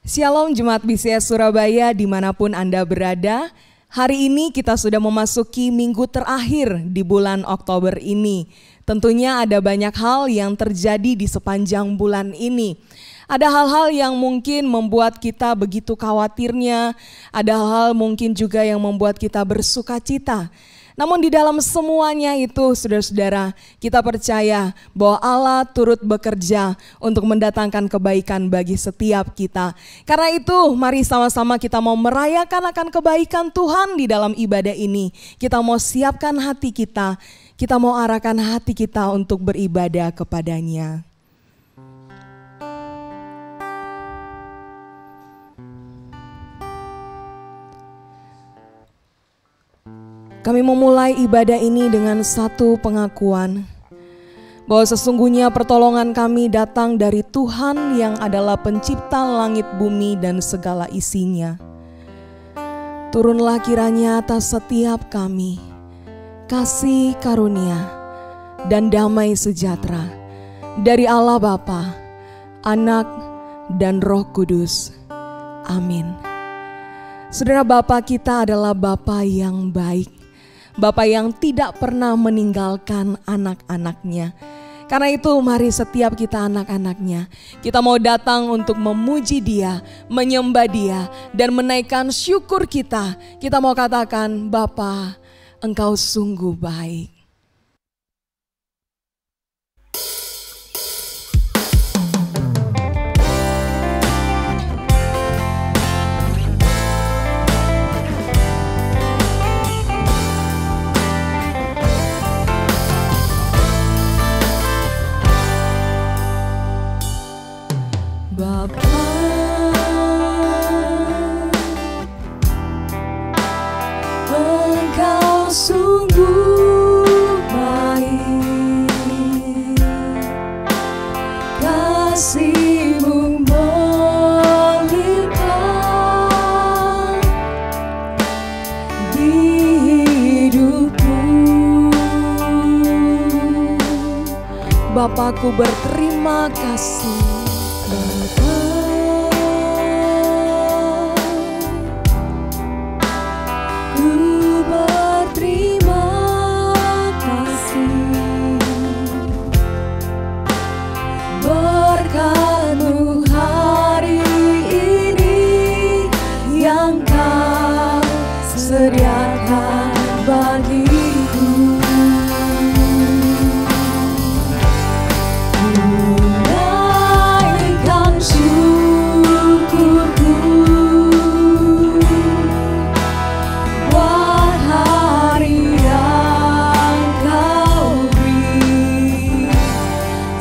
Shalom Jemaat BCS Surabaya dimanapun Anda berada. Hari ini kita sudah memasuki minggu terakhir di bulan Oktober ini. Tentunya ada banyak hal yang terjadi di sepanjang bulan ini. Ada hal-hal yang mungkin membuat kita begitu khawatirnya, ada hal-hal mungkin juga yang membuat kita bersuka cita. Namun di dalam semuanya itu saudara-saudara, kita percaya bahwa Allah turut bekerja untuk mendatangkan kebaikan bagi setiap kita. Karena itu mari sama-sama kita mau merayakan akan kebaikan Tuhan di dalam ibadah ini. Kita mau siapkan hati kita mau arahkan hati kita untuk beribadah kepadanya. Kami memulai ibadah ini dengan satu pengakuan bahwa sesungguhnya pertolongan kami datang dari Tuhan yang adalah pencipta langit bumi dan segala isinya. Turunlah kiranya atas setiap kami kasih karunia dan damai sejahtera dari Allah Bapa, Anak dan Roh Kudus. Amin. Saudara, Bapa kita adalah Bapa yang baik. Bapa yang tidak pernah meninggalkan anak-anaknya. Karena itu mari setiap kita anak-anaknya, kita mau datang untuk memuji Dia, menyembah Dia, dan menaikkan syukur kita. Kita mau katakan, Bapa, Engkau sungguh baik. Bapa, Engkau sungguh baik, kasih-Mu melimpah di hidupku. Bapakku berterima kasih. Sediakan bagiku, menaikkan syukurku buat hari yang Kau beri.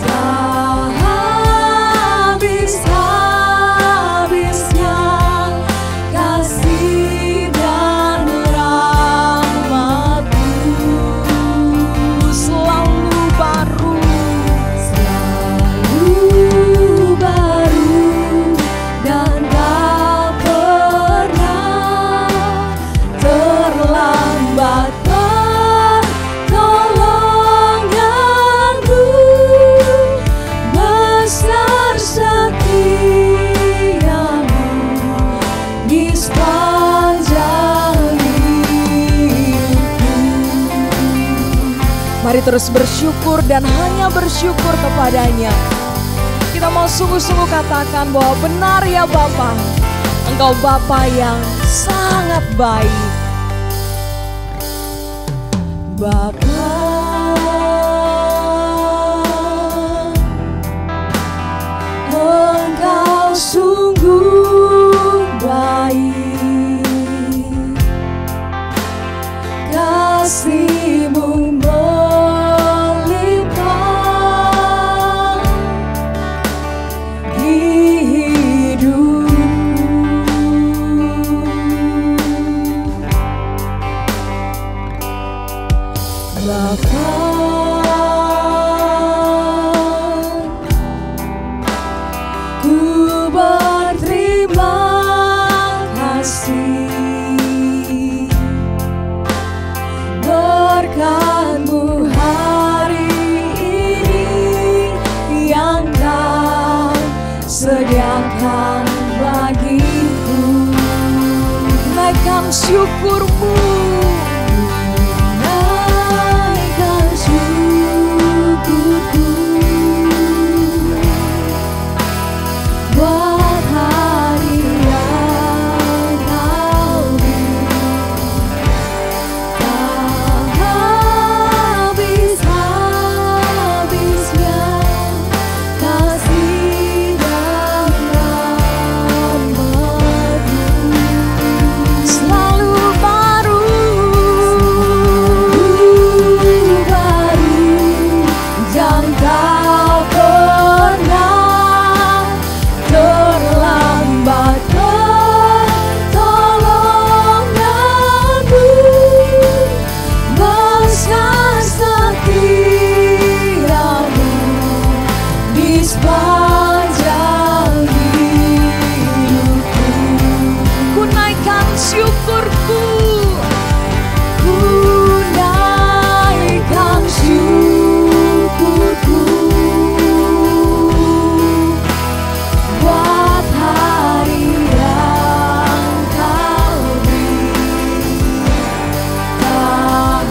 Tak habis-habisnya kasih Mari terus bersyukur dan hanya bersyukur kepadanya. Kita mau sungguh-sungguh katakan bahwa benar ya Bapa, Engkau Bapa yang sangat baik. Bapa, Engkau sungguh baik, kasih-Mu sediakan bagi naikkan syukurmu. Naikkan syukurku buat hari yang kau beri. Tak habis-habisnya kasih dan rahmat-Mu. Selalu baru dan tak pernah terlambat pertolongan-Mu. Besar setia-Mu di sepanjang hidupku. ku naikkan syukurku. Ku naikkan syukurku buat hari yang kau beri. Tak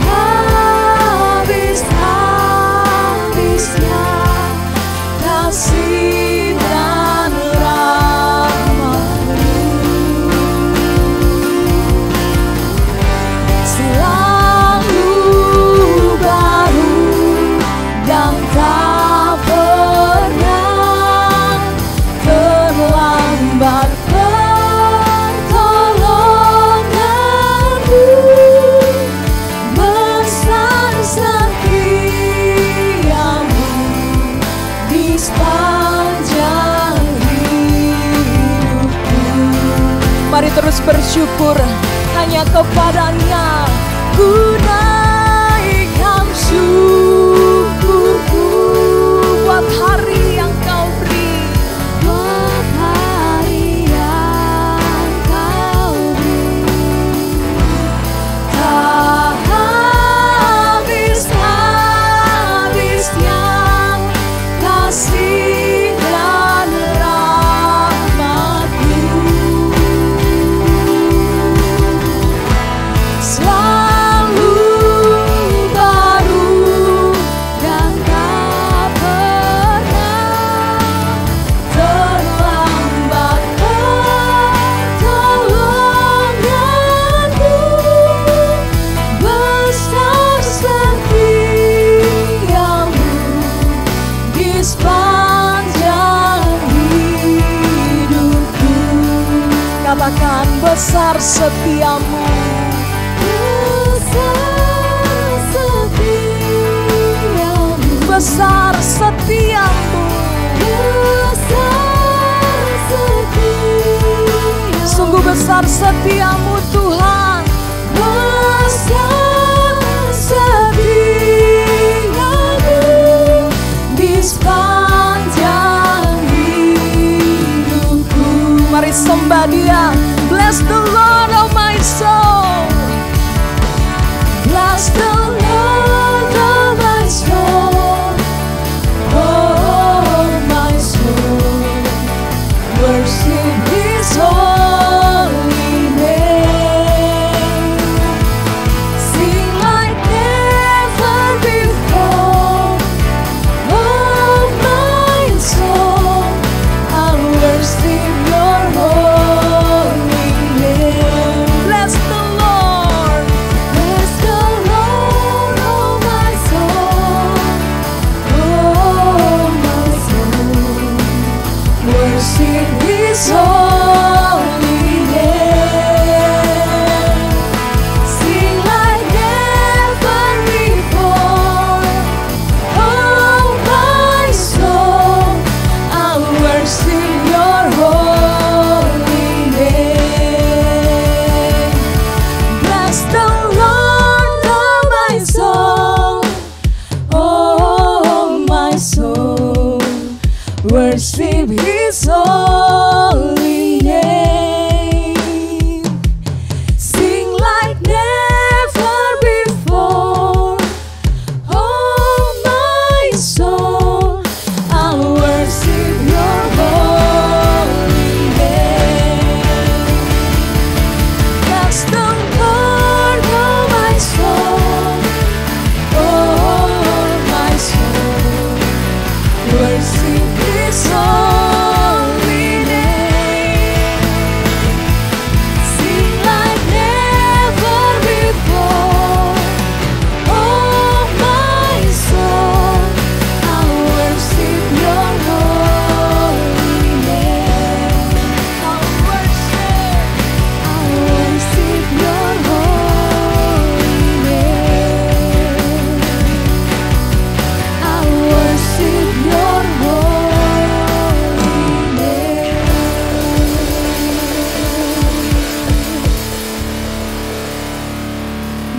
habis-habisnya kasih dan rahmat-Mu. Selalu baru dan tak pernah terlambat pertolongan-Mu. Besar setia-Mu di sepanjang hidupku. Mari terus bersyukur hanya kepada-Nya. Ku naikkan syukurku Buat hari yang Kau beri, buat hari yang kau beri. Tak habis-habisnya kasih dan rahmat-Mu. Selalu baru dan tak pernah terlambat pertolongan-Mu. Besar setia-Mu di sepanjang hidupku. katakan besar setiamu. Besar Besar setiamu, setiamu. besar setiamu, Sungguh besar setiamu Tuhan. besar setiamu di sepanjang hidupku. Mari sembah Dia. Bless the Lord of my soul. Bless the Lord of my soul, oh my soul, worship His holy name. Sing like never before, oh my soul, I'll worship Your holy name. Bless the Lord. Bless the Lord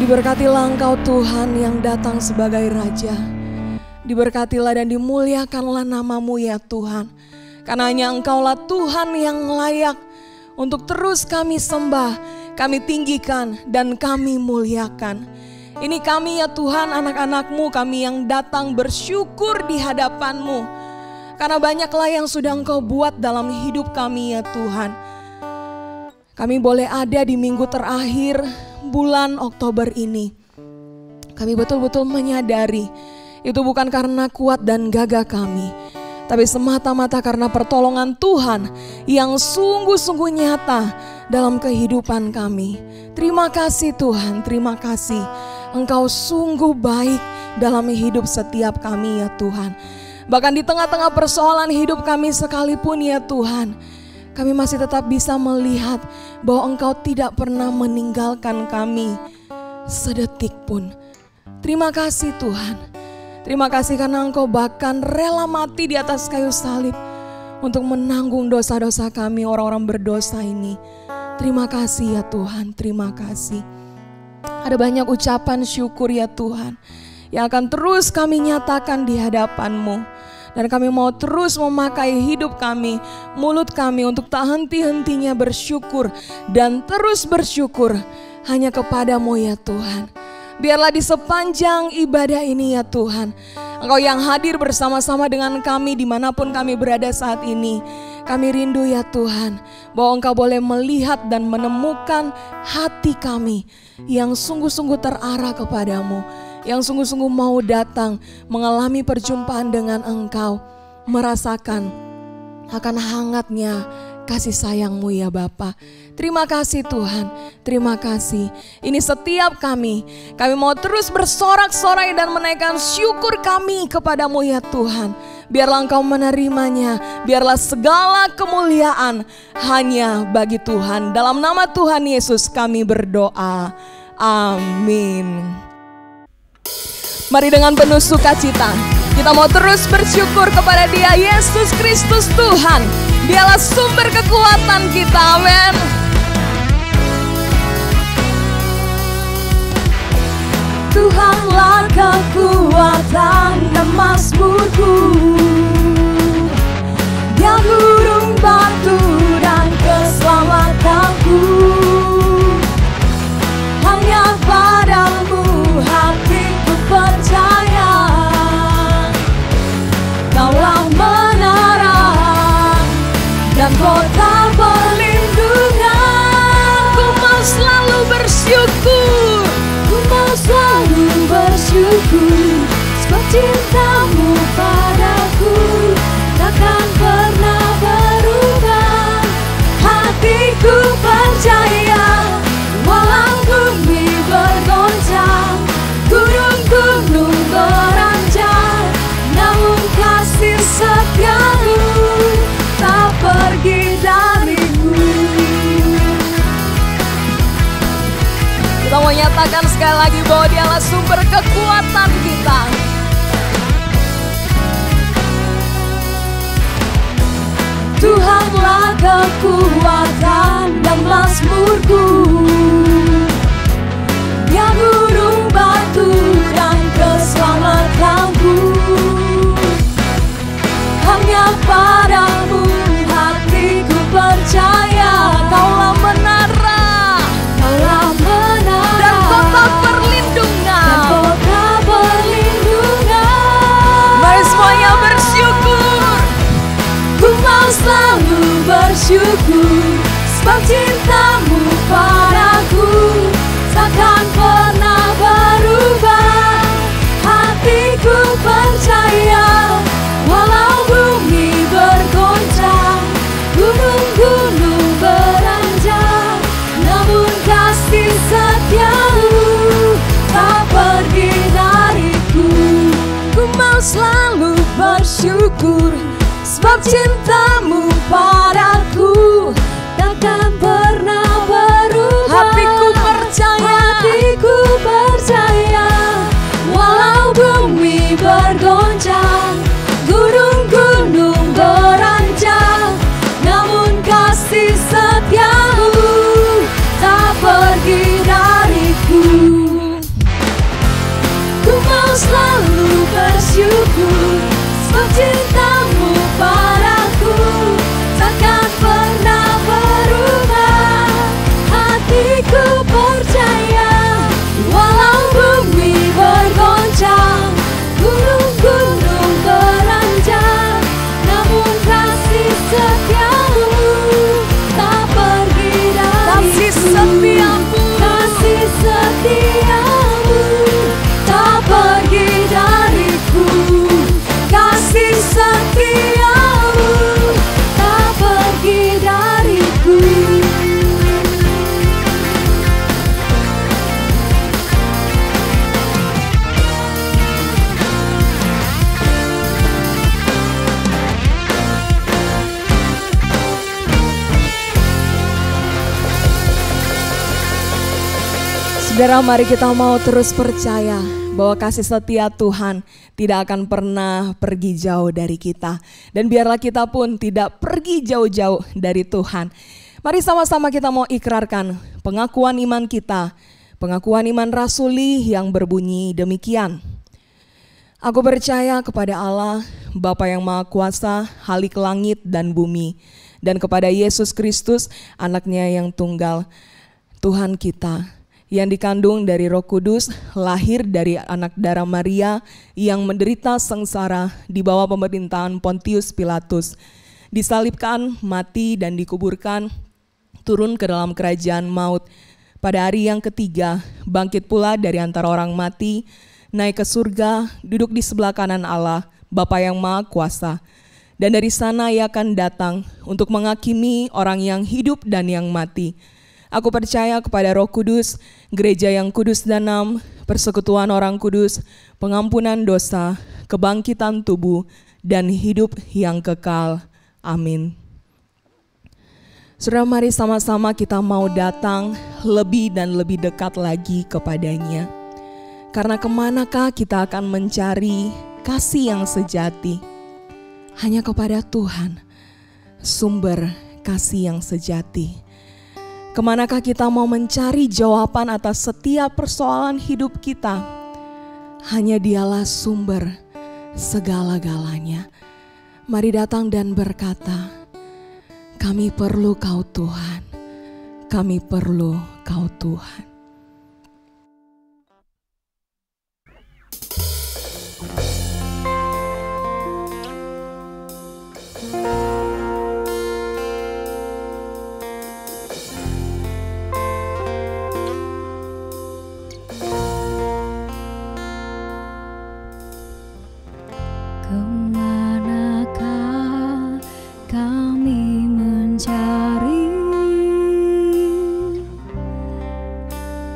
Diberkatilah Engkau Tuhan yang datang sebagai Raja. Diberkatilah dan dimuliakanlah nama-Mu ya Tuhan. Karena hanya Engkaulah Tuhan yang layak untuk terus kami sembah, kami tinggikan dan kami muliakan. Ini kami ya Tuhan, anak-anak-Mu, kami yang datang bersyukur di hadapan-Mu. Karena banyaklah yang sudah Engkau buat dalam hidup kami ya Tuhan. Kami boleh ada di minggu terakhir bulan Oktober ini. Kami betul-betul menyadari itu bukan karena kuat dan gagah kami, tapi semata-mata karena pertolongan Tuhan yang sungguh-sungguh nyata dalam kehidupan kami. Terima kasih Tuhan, terima kasih. Engkau sungguh baik dalam hidup setiap kami ya Tuhan. Bahkan di tengah-tengah persoalan hidup kami sekalipun ya Tuhan, kami masih tetap bisa melihat bahwa Engkau tidak pernah meninggalkan kami sedetik pun. Terima kasih Tuhan. Terima kasih karena Engkau bahkan rela mati di atas kayu salib untuk menanggung dosa-dosa kami orang-orang berdosa ini. Terima kasih ya Tuhan, terima kasih. Ada banyak ucapan syukur ya Tuhan yang akan terus kami nyatakan di hadapan-Mu. Dan kami mau terus memakai hidup kami, mulut kami untuk tak henti-hentinya bersyukur dan terus bersyukur hanya kepada-Mu ya Tuhan. Biarlah di sepanjang ibadah ini ya Tuhan, Engkau yang hadir bersama-sama dengan kami dimanapun kami berada saat ini. Kami rindu ya Tuhan bahwa Engkau boleh melihat dan menemukan hati kami yang sungguh-sungguh terarah kepada-Mu, yang sungguh-sungguh mau datang mengalami perjumpaan dengan Engkau, merasakan akan hangatnya kasih sayang-Mu ya Bapa. Terima kasih Tuhan, terima kasih. Ini setiap kami mau terus bersorak-sorai dan menaikkan syukur kami kepada-Mu ya Tuhan. Biarlah Engkau menerimanya, biarlah segala kemuliaan hanya bagi Tuhan. Dalam nama Tuhan Yesus kami berdoa, amin. Mari dengan penuh sukacita kita mau terus bersyukur kepada Dia, Yesus Kristus Tuhan. Dialah sumber kekuatan kita, amin. Tuhanlah kekuatan dan mazmurku, Dia gunung batu dan keselamatanku. Hanya padamu hatiku percaya, Kaulah menara dan kota perlindungan. Ku mau selalu bersyukur, ku mau selalu bersyukur, sebab cinta-Mu padaku takkan pernah berubah. Hatiku percaya, walau bumi bergoncang, gunung-gunung beranjak, namun kasih setia-Mu tak pergi dariku. Kita mau nyatakan sekali lagi bahwa Dialah sumber kekuatan kita. Tuhanlah kekuatan dan mazmurku, Dia gunung batu dan keselamatanku. Hanya padamu hatiku percaya, Kaulah menara, Kaulah menara Dan kota perlindungan. dan kota perlindungan. Mari semuanya bersyukur. Ku mau selalu bersyukur, sebab cinta-Mu padaku takkan pernah berubah. Hatiku percaya, walau bumi bergoncang, gunung-gunung beranjak, namun kasih setia-Mu tak pergi dariku. Ku mau selalu bersyukur, sebab cinta-Mu padaku takkan pernah berubah. Hatiku percaya, Hatiku Saudara, mari kita mau terus percaya bahwa kasih setia Tuhan tidak akan pernah pergi jauh dari kita. Dan biarlah kita pun tidak pergi jauh-jauh dari Tuhan. Mari sama-sama kita mau ikrarkan pengakuan iman kita, pengakuan iman rasuli yang berbunyi demikian. Aku percaya kepada Allah, Bapa yang Maha Kuasa, Halik langit dan bumi, dan kepada Yesus Kristus, anaknya yang tunggal, Tuhan kita, yang dikandung dari Roh Kudus, lahir dari anak darah Maria, yang menderita sengsara di bawah pemerintahan Pontius Pilatus, disalibkan, mati dan dikuburkan, turun ke dalam kerajaan maut. Pada hari yang ketiga, bangkit pula dari antara orang mati, naik ke surga, duduk di sebelah kanan Allah, Bapa yang Maha Kuasa. Dan dari sana Ia akan datang untuk menghakimi orang yang hidup dan yang mati. Aku percaya kepada Roh Kudus, gereja yang kudus dan am, persekutuan orang kudus, pengampunan dosa, kebangkitan tubuh, dan hidup yang kekal. Amin. Saudara, mari sama-sama kita mau datang lebih dan lebih dekat lagi kepadanya. Karena kemanakah kita akan mencari kasih yang sejati? Hanya kepada Tuhan, sumber kasih yang sejati. Kemanakah kita mau mencari jawaban atas setiap persoalan hidup kita? Hanya Dialah sumber segala-galanya. Mari datang dan berkata, kami perlu Kau Tuhan, kami perlu Kau Tuhan. Kemanakah kami mencari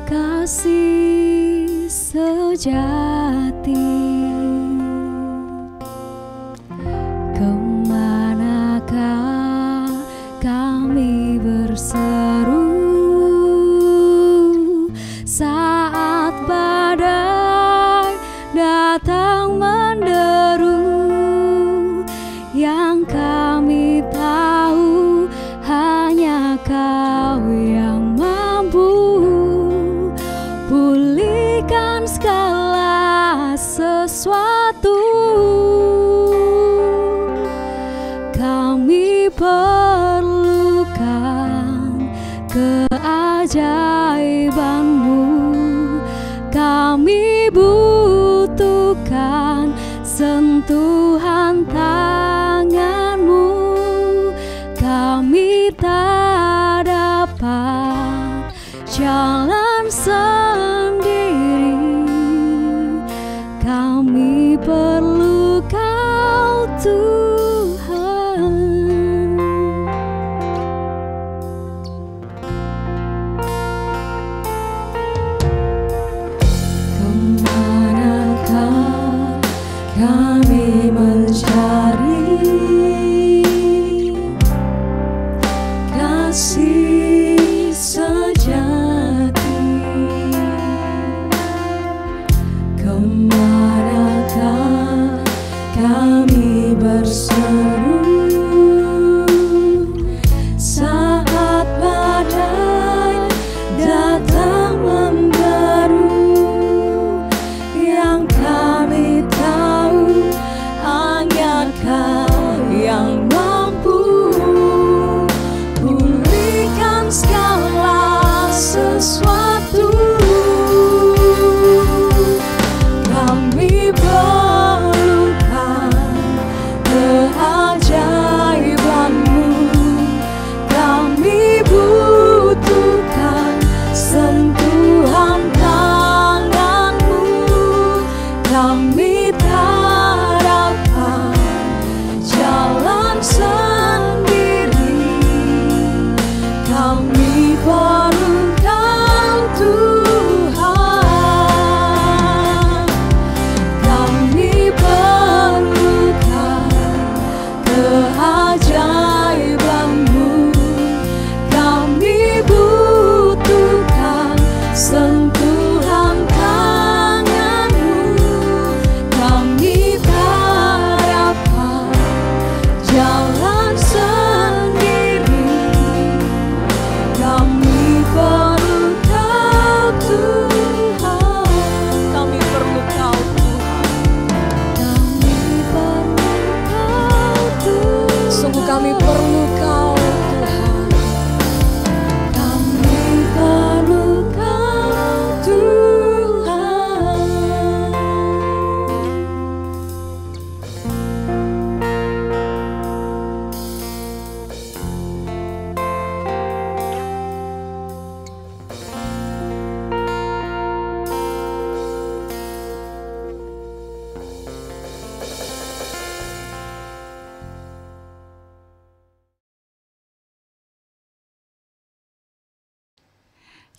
kasih sejati? Kemanakah kami berseru saat badai datang menderu? Yang kami tahu hanya Kau yang mampu pulihkan segala sesuatu. Kami perlukan keajaiban-Mu, kami butuhkan sentuhan tangan-Mu, kami tak dapat jalan sendiri, kami perlu Kau Tuhan. Kemanakah kami mencari kasih sejati?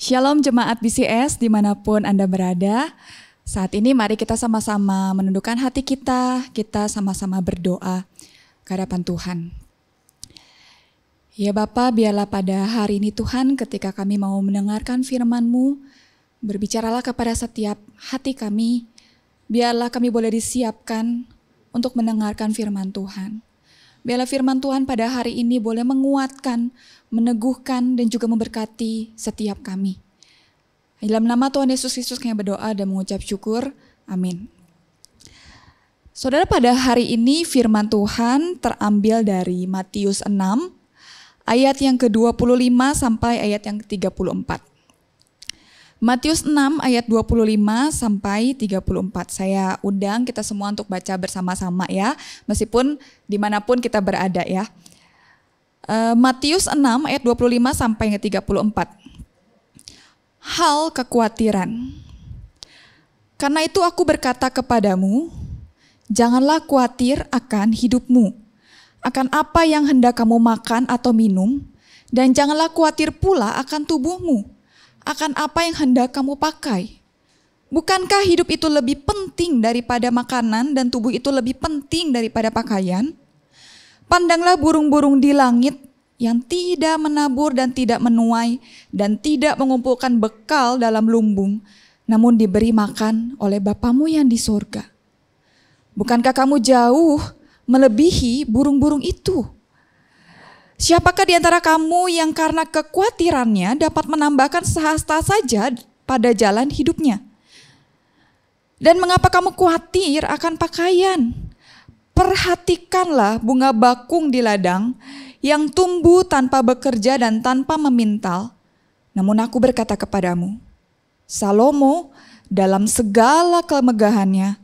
Shalom jemaat BCS dimanapun Anda berada. Saat ini mari kita sama-sama menundukkan hati kita sama-sama berdoa ke hadapan Tuhan. Ya Bapa, biarlah pada hari ini Tuhan ketika kami mau mendengarkan firman-Mu, berbicaralah kepada setiap hati kami, biarlah kami boleh disiapkan untuk mendengarkan firman Tuhan. Biarlah firman Tuhan pada hari ini boleh menguatkan, meneguhkan, dan juga memberkati setiap kami. Dalam nama Tuhan Yesus Kristus kami berdoa dan mengucap syukur. Amin. Saudara, pada hari ini firman Tuhan terambil dari Matius 6, ayat yang ke-25 sampai ayat yang ke-34. Matius 6 ayat 25 sampai 34. Saya undang kita semua untuk baca bersama-sama ya, meskipun dimanapun kita berada ya. Matius 6 ayat 25 sampai 34. Hal kekhawatiran. Karena itu aku berkata kepadamu, janganlah khawatir akan hidupmu, akan apa yang hendak kamu makan atau minum, dan janganlah khawatir pula akan tubuhmu, akan apa yang hendak kamu pakai. Bukankah hidup itu lebih penting daripada makanan dan tubuh itu lebih penting daripada pakaian? Pandanglah burung-burung di langit yang tidak menabur dan tidak menuai dan tidak mengumpulkan bekal dalam lumbung, namun diberi makan oleh Bapamu yang di sorga. Bukankah kamu jauh melebihi burung-burung itu? Siapakah di antara kamu yang karena kekhawatirannya dapat menambahkan sehasta saja pada jalan hidupnya? Dan mengapa kamu khawatir akan pakaian? Perhatikanlah bunga bakung di ladang yang tumbuh tanpa bekerja dan tanpa memintal. Namun aku berkata kepadamu, Salomo dalam segala kemegahannya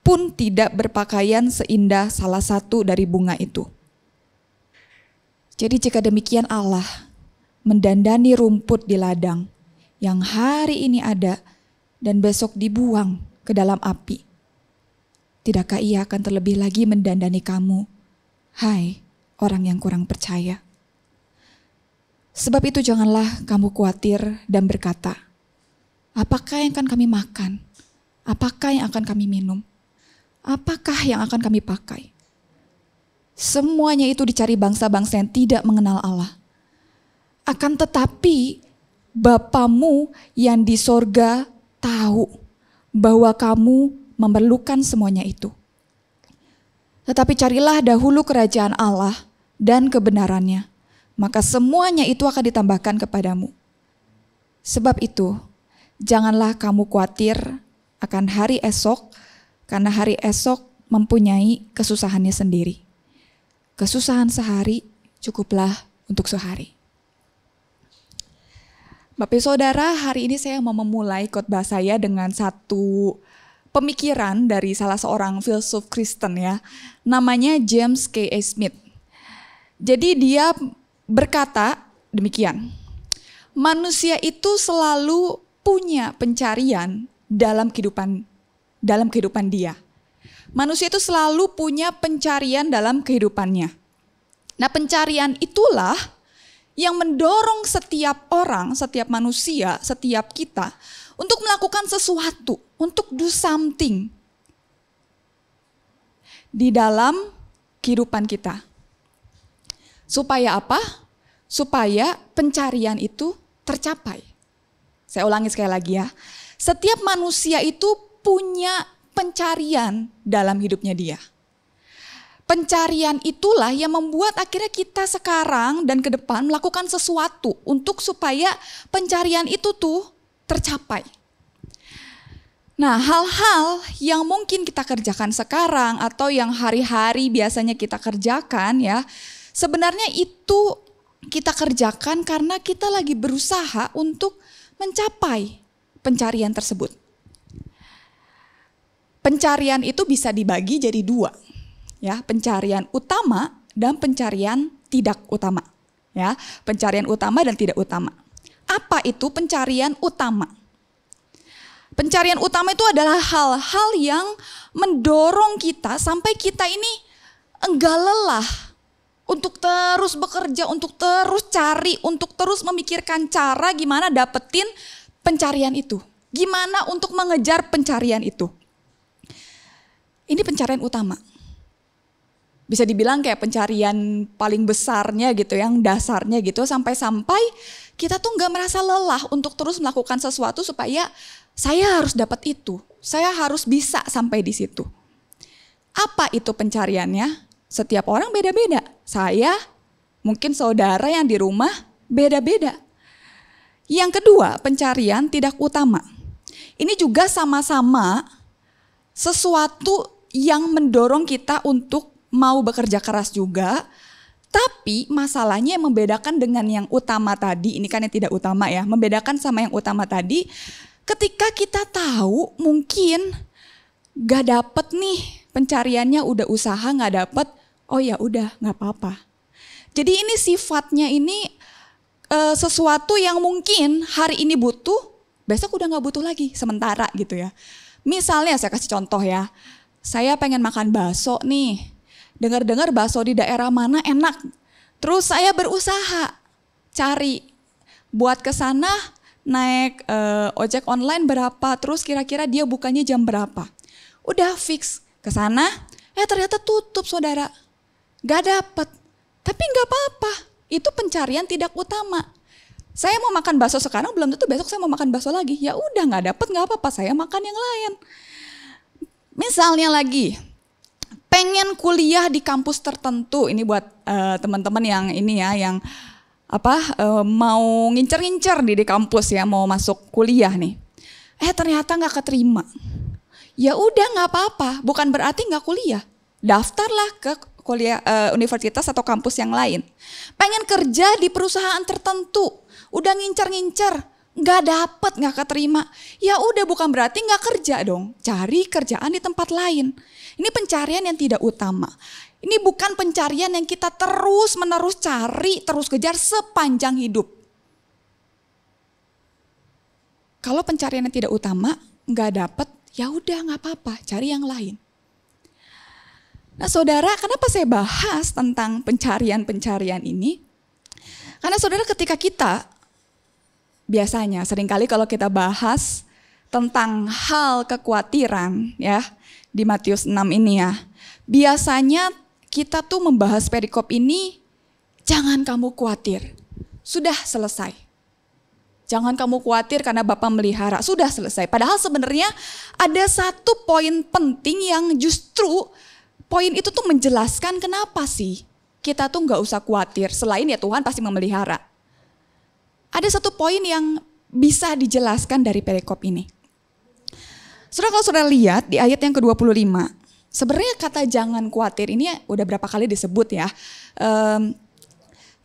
pun tidak berpakaian seindah salah satu dari bunga itu. Jadi jika demikian Allah mendandani rumput di ladang yang hari ini ada dan besok dibuang ke dalam api, tidakkah Ia akan terlebih lagi mendandani kamu, hai orang yang kurang percaya? Sebab itu janganlah kamu khawatir dan berkata, apakah yang akan kami makan? Apakah yang akan kami minum? Apakah yang akan kami pakai? Semuanya itu dicari bangsa-bangsa yang tidak mengenal Allah. Akan tetapi Bapamu yang di sorga tahu bahwa kamu memerlukan semuanya itu. Tetapi carilah dahulu kerajaan Allah dan kebenarannya, maka semuanya itu akan ditambahkan kepadamu. Sebab itu, janganlah kamu khawatir akan hari esok, karena hari esok mempunyai kesusahannya sendiri. Kesusahan sehari cukuplah untuk sehari. Bapak Saudara, hari ini saya mau memulai khotbah saya dengan satu pemikiran dari salah seorang filsuf Kristen ya. Namanya James K. A. Smith. Jadi dia berkata demikian. Manusia itu selalu punya pencarian dalam kehidupan dia. Manusia itu selalu punya pencarian dalam kehidupannya. Nah, pencarian itulah yang mendorong setiap orang, setiap manusia, setiap kita untuk melakukan sesuatu, untuk do something di dalam kehidupan kita. Supaya apa? Supaya pencarian itu tercapai. Saya ulangi sekali lagi ya. Setiap manusia itu punya pencarian dalam hidupnya dia. Pencarian itulah yang membuat akhirnya kita sekarang dan ke depan melakukan sesuatu untuk supaya pencarian itu tuh tercapai. Nah, hal-hal yang mungkin kita kerjakan sekarang atau yang hari-hari biasanya kita kerjakan ya, sebenarnya itu kita kerjakan karena kita lagi berusaha untuk mencapai pencarian tersebut. Pencarian itu bisa dibagi jadi dua, ya, pencarian utama dan pencarian tidak utama, ya, pencarian utama dan tidak utama. Apa itu pencarian utama? Pencarian utama itu adalah hal-hal yang mendorong kita sampai kita ini enggak lelah Untuk terus bekerja, untuk terus cari, untuk terus memikirkan cara gimana dapetin pencarian itu. Gimana untuk mengejar pencarian itu. Ini pencarian utama. Bisa dibilang kayak pencarian paling besarnya gitu, yang dasarnya gitu. Sampai-sampai kita tuh gak merasa lelah untuk terus melakukan sesuatu supaya saya harus dapat itu. Saya harus bisa sampai di situ. Apa itu pencariannya? Setiap orang beda-beda. Saya, mungkin saudara yang di rumah beda-beda. Yang kedua, pencarian tidak utama. Ini juga sama-sama sesuatu yang mendorong kita untuk mau bekerja keras juga. Tapi masalahnya yang membedakan dengan yang utama tadi, ini kan yang tidak utama ya, membedakan sama yang utama tadi, ketika kita tahu mungkin gak dapet nih pencariannya, udah usaha gak dapet, oh ya udah gak apa-apa. Jadi ini sifatnya ini sesuatu yang mungkin hari ini butuh, besok udah gak butuh lagi sementara gitu ya. Misalnya saya kasih contoh ya, saya pengen makan bakso nih, dengar-dengar bakso di daerah mana enak. Terus saya berusaha cari buat ke sana, naik ojek online berapa, terus kira-kira dia bukanya jam berapa. Udah fix ke sana, ternyata tutup saudara. Gak dapet. Tapi gak apa-apa, itu pencarian tidak utama. Saya mau makan bakso sekarang, belum tentu besok saya mau makan bakso lagi. Ya udah gak dapet gak apa-apa, saya makan yang lain. Misalnya lagi, pengen kuliah di kampus tertentu. Ini buat teman-teman yang ini ya, yang mau ngincer-ngincer di kampus ya, mau masuk kuliah nih. Ternyata gak keterima. Ya udah gak apa-apa, bukan berarti gak kuliah. Daftarlah ke kuliah universitas atau kampus yang lain. Pengen kerja di perusahaan tertentu, udah ngincer-ngincer, gak dapet, gak keterima. Ya udah bukan berarti gak kerja dong, cari kerjaan di tempat lain. Ini pencarian yang tidak utama. Ini bukan pencarian yang kita terus menerus cari, terus kejar sepanjang hidup. Kalau pencarian yang tidak utama, gak dapet, ya udah gak apa-apa, cari yang lain. Nah saudara, kenapa saya bahas tentang pencarian-pencarian ini? Karena saudara, ketika kita biasanya seringkali kalau kita bahas tentang hal kekhawatiran ya di Matius 6 ini ya, biasanya kita tuh membahas perikop ini, jangan kamu khawatir, sudah selesai. Jangan kamu khawatir karena Bapa melihara, sudah selesai. Padahal sebenarnya ada satu poin penting yang justru poin itu tuh menjelaskan kenapa sih kita tuh gak usah khawatir, selain ya Tuhan pasti memelihara. Ada satu poin yang bisa dijelaskan dari perikop ini. Saudara, kalau saudara lihat di ayat yang ke-25, sebenarnya kata jangan khawatir ini udah berapa kali disebut ya.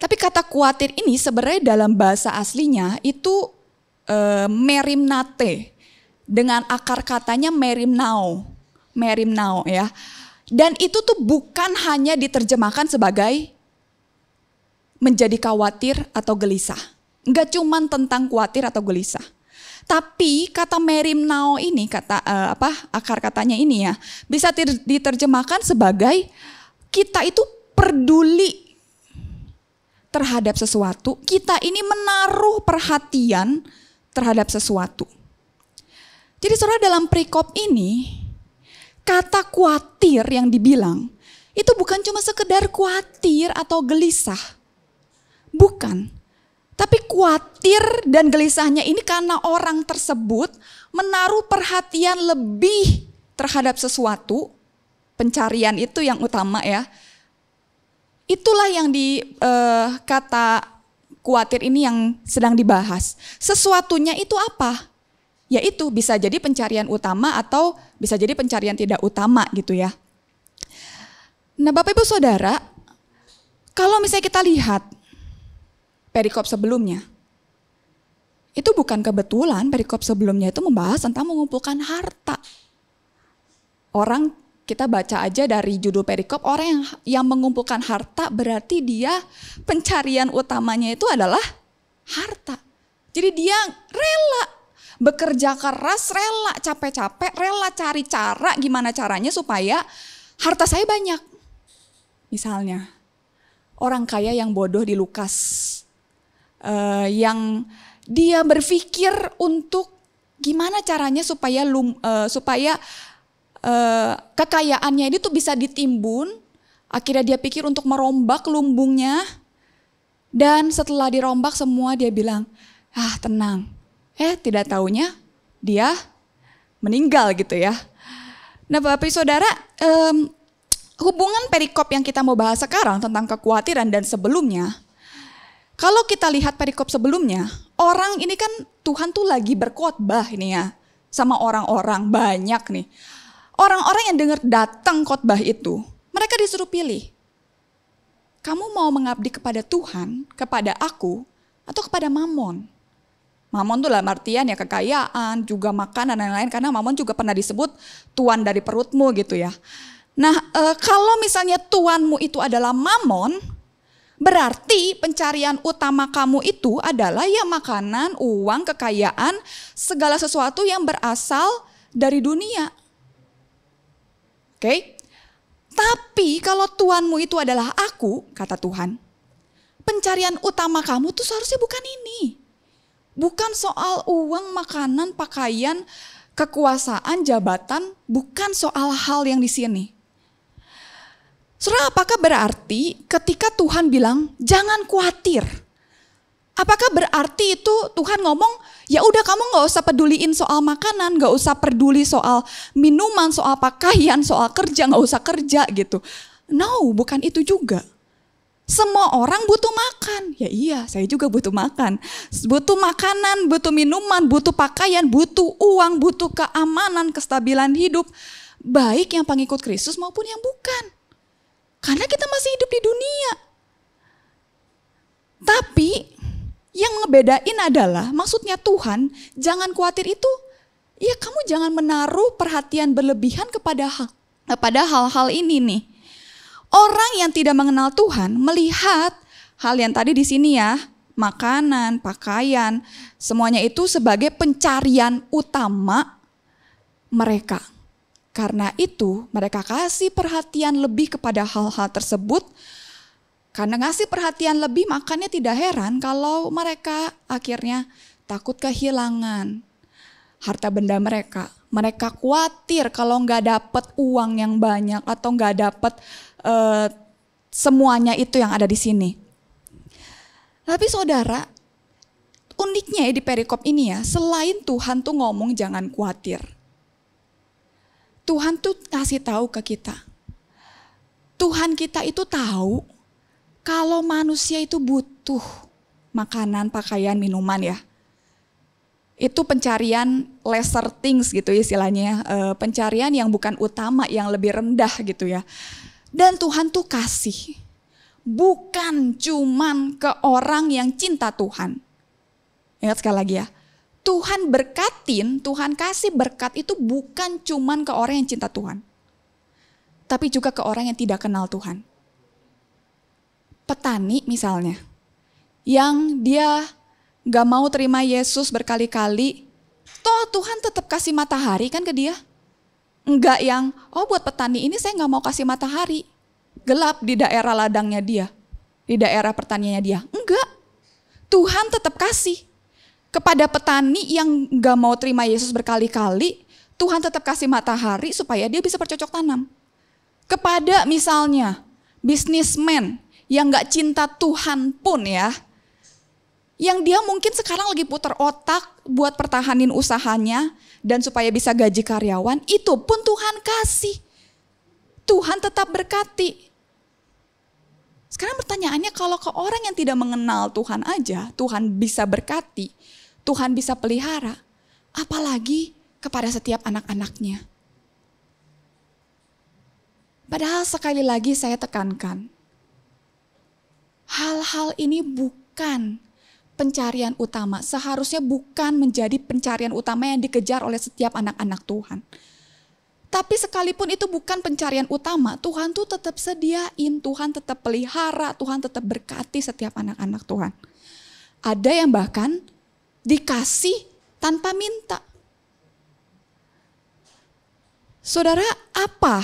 Tapi kata khawatir ini sebenarnya dalam bahasa aslinya itu merimnate, dengan akar katanya merimnao ya. Dan itu tuh bukan hanya diterjemahkan sebagai menjadi khawatir atau gelisah. Enggak cuman tentang khawatir atau gelisah. Tapi kata merimnao ini, kata akar katanya ini ya, bisa diterjemahkan sebagai kita itu peduli terhadap sesuatu, kita ini menaruh perhatian terhadap sesuatu. Jadi saudara, dalam perikop ini, kata khawatir yang dibilang, itu bukan cuma sekedar khawatir atau gelisah. Bukan. Tapi khawatir dan gelisahnya ini karena orang tersebut menaruh perhatian lebih terhadap sesuatu. Pencarian itu yang utama ya. Itulah yang kata khawatir ini yang sedang dibahas. Sesuatunya itu apa? Yaitu bisa jadi pencarian utama atau bisa jadi pencarian tidak utama gitu ya. Nah Bapak Ibu Saudara, kalau misalnya kita lihat perikop sebelumnya, itu bukan kebetulan perikop sebelumnya itu membahas tentang mengumpulkan harta. Orang kita baca aja dari judul perikop, orang yang mengumpulkan harta berarti dia pencarian utamanya itu adalah harta. Jadi dia rela bekerja keras, rela capek-capek, rela cari cara gimana caranya supaya harta saya banyak. Misalnya, orang kaya yang bodoh di Lukas. Yang dia berpikir untuk gimana caranya supaya kekayaannya ini tuh bisa ditimbun. Akhirnya dia pikir untuk merombak lumbungnya. Dan setelah dirombak semua dia bilang, tenang. Tidak taunya dia meninggal gitu ya. Nah Bapak Ibu Saudara, hubungan perikop yang kita mau bahas sekarang tentang kekhawatiran dan sebelumnya. Kalau kita lihat perikop sebelumnya, orang ini kan Tuhan tuh lagi berkhotbah ini ya. Sama orang-orang banyak nih. Orang-orang yang dengar datang khotbah itu, mereka disuruh pilih. Kamu mau mengabdi kepada Tuhan, kepada aku, atau kepada Mamon? Mamon tuh dalam artian ya kekayaan, juga makan dan lain-lain. Karena Mamon juga pernah disebut tuan dari perutmu gitu ya. Nah kalau misalnya tuanmu itu adalah Mamon, berarti pencarian utama kamu itu adalah ya makanan, uang, kekayaan, segala sesuatu yang berasal dari dunia. Oke? Tapi kalau tuanmu itu adalah aku, kata Tuhan, pencarian utama kamu tuh seharusnya bukan ini. Bukan soal uang, makanan, pakaian, kekuasaan, jabatan, bukan soal hal yang di sini. Saudara, apakah berarti ketika Tuhan bilang jangan khawatir? Apakah berarti itu Tuhan ngomong ya udah kamu gak usah peduliin soal makanan, gak usah peduli soal minuman, soal pakaian, soal kerja, gak usah kerja gitu. No, bukan itu juga. Semua orang butuh makan. Ya iya, saya juga butuh makan. Butuh makanan, butuh minuman, butuh pakaian, butuh uang, butuh keamanan, kestabilan hidup. Baik yang pengikut Kristus maupun yang bukan. Karena kita masih hidup di dunia. Tapi yang ngebedain adalah maksudnya Tuhan jangan khawatir itu. Ya kamu jangan menaruh perhatian berlebihan kepada hal-hal ini nih. Orang yang tidak mengenal Tuhan melihat hal yang tadi di sini ya. Makanan, pakaian, semuanya itu sebagai pencarian utama mereka. Karena itu mereka kasih perhatian lebih kepada hal-hal tersebut. Karena ngasih perhatian lebih makanya tidak heran kalau mereka akhirnya takut kehilangan harta benda mereka. Mereka khawatir kalau nggak dapat uang yang banyak atau nggak dapat semuanya itu yang ada di sini. Tapi saudara, uniknya ya di perikop ini ya, selain Tuhan tuh ngomong jangan khawatir. Tuhan tuh kasih tahu ke kita. Tuhan kita itu tahu kalau manusia itu butuh makanan, pakaian, minuman ya. Itu pencarian lesser things gitu istilahnya. Pencarian yang bukan utama, yang lebih rendah gitu ya. Dan Tuhan tuh kasih. Bukan cuman ke orang yang cinta Tuhan. Ingat sekali lagi ya. Tuhan berkatin, Tuhan kasih berkat itu bukan cuman ke orang yang cinta Tuhan. Tapi juga ke orang yang tidak kenal Tuhan. Petani misalnya, yang dia gak mau terima Yesus berkali-kali, toh Tuhan tetap kasih matahari kan ke dia. Enggak yang, buat petani ini saya gak mau kasih matahari. Gelap di daerah ladangnya dia, di daerah pertaniannya dia. Enggak, Tuhan tetap kasih. Kepada petani yang gak mau terima Yesus berkali-kali, Tuhan tetap kasih matahari supaya dia bisa bercocok tanam. Kepada misalnya bisnismen yang gak cinta Tuhan pun ya, yang dia mungkin sekarang lagi putar otak buat pertahanin usahanya dan supaya bisa gaji karyawan, itu pun Tuhan kasih. Tuhan tetap berkati. Sekarang pertanyaannya, kalau ke orang yang tidak mengenal Tuhan aja, Tuhan bisa berkati, Tuhan bisa pelihara, apalagi kepada setiap anak-anaknya. Padahal sekali lagi saya tekankan, hal-hal ini bukan pencarian utama, seharusnya bukan menjadi pencarian utama yang dikejar oleh setiap anak-anak Tuhan. Tapi sekalipun itu bukan pencarian utama, Tuhan tuh tetap sediain, Tuhan tetap pelihara, Tuhan tetap berkati setiap anak-anak Tuhan. Ada yang bahkan dikasih tanpa minta. Saudara, apa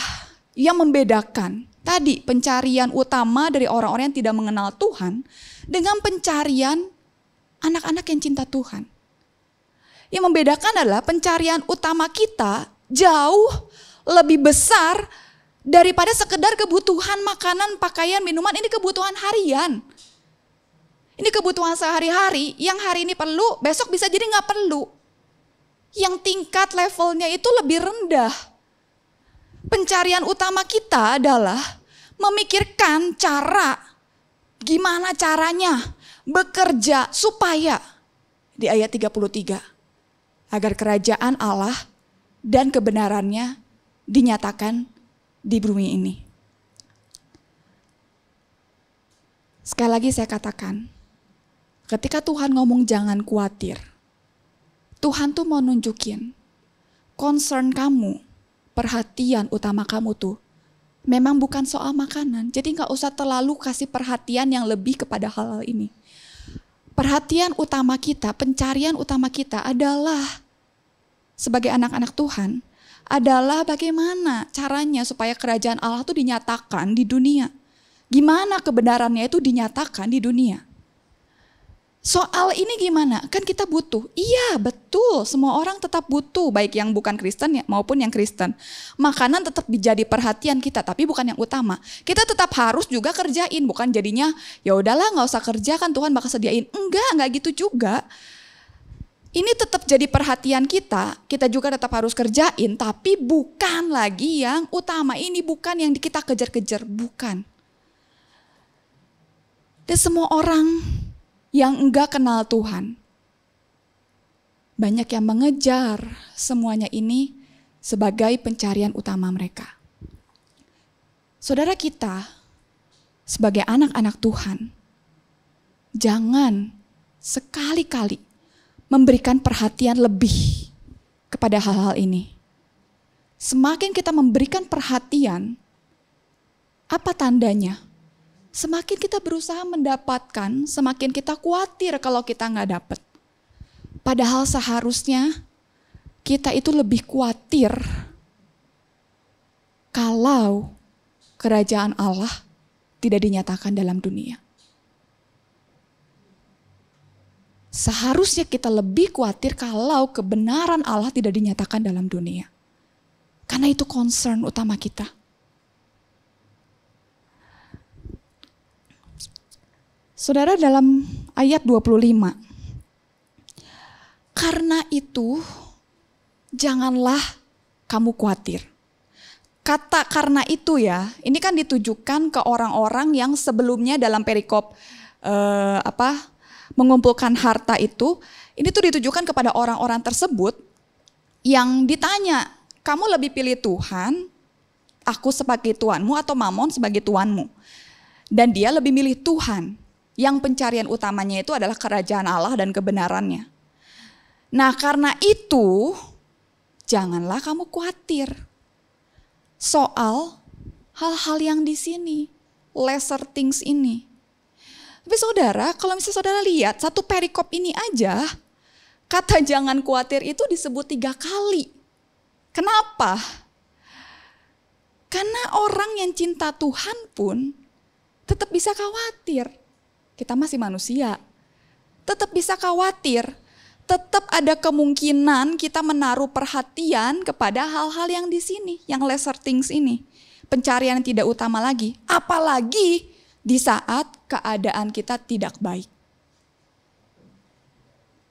yang membedakan tadi pencarian utama dari orang-orang yang tidak mengenal Tuhan dengan pencarian anak-anak yang cinta Tuhan. Yang membedakan adalah pencarian utama kita jauh lebih besar daripada sekedar kebutuhan makanan, pakaian, minuman. Ini kebutuhan harian. Ini kebutuhan sehari-hari yang hari ini perlu, besok bisa jadi nggak perlu. Yang tingkat levelnya itu lebih rendah. Pencarian utama kita adalah memikirkan cara, gimana caranya bekerja supaya, di ayat 33, agar kerajaan Allah dan kebenarannya dinyatakan di bumi ini. Sekali lagi saya katakan, ketika Tuhan ngomong jangan khawatir, Tuhan tuh mau nunjukin concern kamu, perhatian utama kamu tuh memang bukan soal makanan. Jadi gak usah terlalu kasih perhatian yang lebih kepada hal-hal ini. Perhatian utama kita, pencarian utama kita adalah sebagai anak-anak Tuhan adalah bagaimana caranya supaya kerajaan Allah itu dinyatakan di dunia. Gimana kebenarannya itu dinyatakan di dunia. Soal ini gimana? Kan kita butuh. Iya betul, semua orang tetap butuh, baik yang bukan Kristen maupun yang Kristen. Makanan tetap menjadi perhatian kita, tapi bukan yang utama. Kita tetap harus juga kerjain, bukan jadinya ya udahlah nggak usah kerja kan Tuhan bakal sediain. Enggak gitu juga. Ini tetap jadi perhatian kita juga tetap harus kerjain, tapi bukan lagi yang utama. Ini bukan yang kita kejar-kejar, bukan. Dan semua orang yang enggak kenal Tuhan, banyak yang mengejar semuanya ini sebagai pencarian utama mereka. Saudara kita, sebagai anak-anak Tuhan, jangan sekali-kali memberikan perhatian lebih kepada hal-hal ini. Semakin kita memberikan perhatian, apa tandanya? Semakin kita berusaha mendapatkan, semakin kita khawatir kalau kita nggak dapat. Padahal seharusnya kita itu lebih khawatir kalau kerajaan Allah tidak dinyatakan dalam dunia. Seharusnya kita lebih khawatir kalau kebenaran Allah tidak dinyatakan dalam dunia. Karena itu concern utama kita. Saudara, dalam ayat 25, karena itu janganlah kamu khawatir. Kata karena itu ya, ini kan ditujukan ke orang-orang yang sebelumnya dalam perikop mengumpulkan harta itu, ini tuh ditujukan kepada orang-orang tersebut yang ditanya, kamu lebih pilih Tuhan, aku sebagai Tuanmu atau Mamon sebagai Tuanmu? Dan dia lebih milih Tuhan. Yang pencarian utamanya itu adalah kerajaan Allah dan kebenarannya. Nah karena itu, janganlah kamu khawatir soal hal-hal yang di sini, lesser things ini. Tapi saudara, kalau misalnya saudara lihat satu perikop ini aja, kata jangan khawatir itu disebut 3 kali. Kenapa? Karena orang yang cinta Tuhan pun tetap bisa khawatir. Kita masih manusia, tetap bisa khawatir, tetap ada kemungkinan kita menaruh perhatian kepada hal-hal yang di sini, yang lesser things ini. Pencarian yang tidak utama lagi, apalagi di saat keadaan kita tidak baik.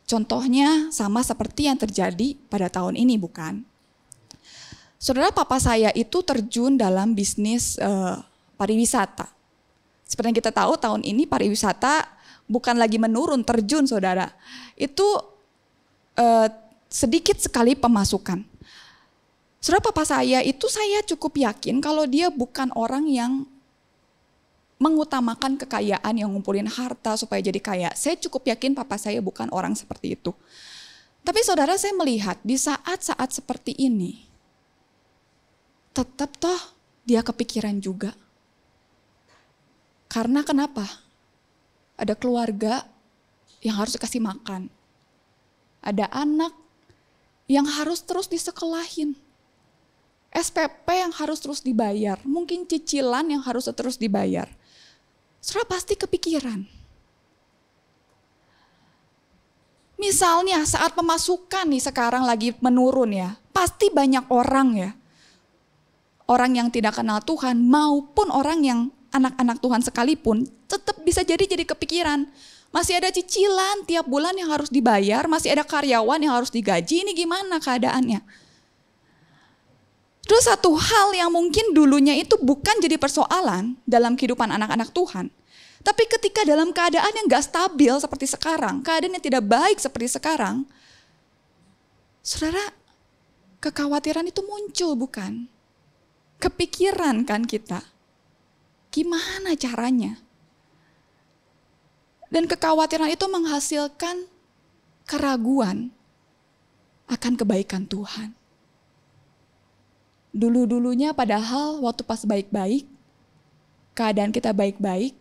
Contohnya sama seperti yang terjadi pada tahun ini, bukan? Saudara, papa saya itu terjun dalam bisnis pariwisata. Seperti yang kita tahu tahun ini pariwisata bukan lagi menurun, terjun saudara. Itu sedikit sekali pemasukan. Saudara, papa saya itu saya cukup yakin kalau dia bukan orang yang mengutamakan kekayaan, yang ngumpulin harta supaya jadi kaya. Saya cukup yakin papa saya bukan orang seperti itu. Tapi saudara, saya melihat di saat-saat seperti ini, tetap toh dia kepikiran juga. Karena kenapa? Ada keluarga yang harus dikasih makan. Ada anak yang harus terus disekolahin. SPP yang harus terus dibayar, mungkin cicilan yang harus terus dibayar. Saudara pasti kepikiran. Misalnya saat pemasukan nih sekarang lagi menurun ya, pasti banyak orang ya. Orang yang tidak kenal Tuhan maupun orang yang anak-anak Tuhan sekalipun tetap bisa jadi kepikiran. Masih ada cicilan tiap bulan yang harus dibayar, masih ada karyawan yang harus digaji, ini gimana keadaannya? Terus satu hal yang mungkin dulunya itu bukan jadi persoalan dalam kehidupan anak-anak Tuhan. Tapi ketika dalam keadaan yang gak stabil seperti sekarang, keadaan yang tidak baik seperti sekarang, saudara, kekhawatiran itu muncul bukan? Kepikiran kan kita, gimana caranya? Dan kekhawatiran itu menghasilkan keraguan akan kebaikan Tuhan. Dulu-dulunya padahal waktu pas baik-baik, keadaan kita baik-baik,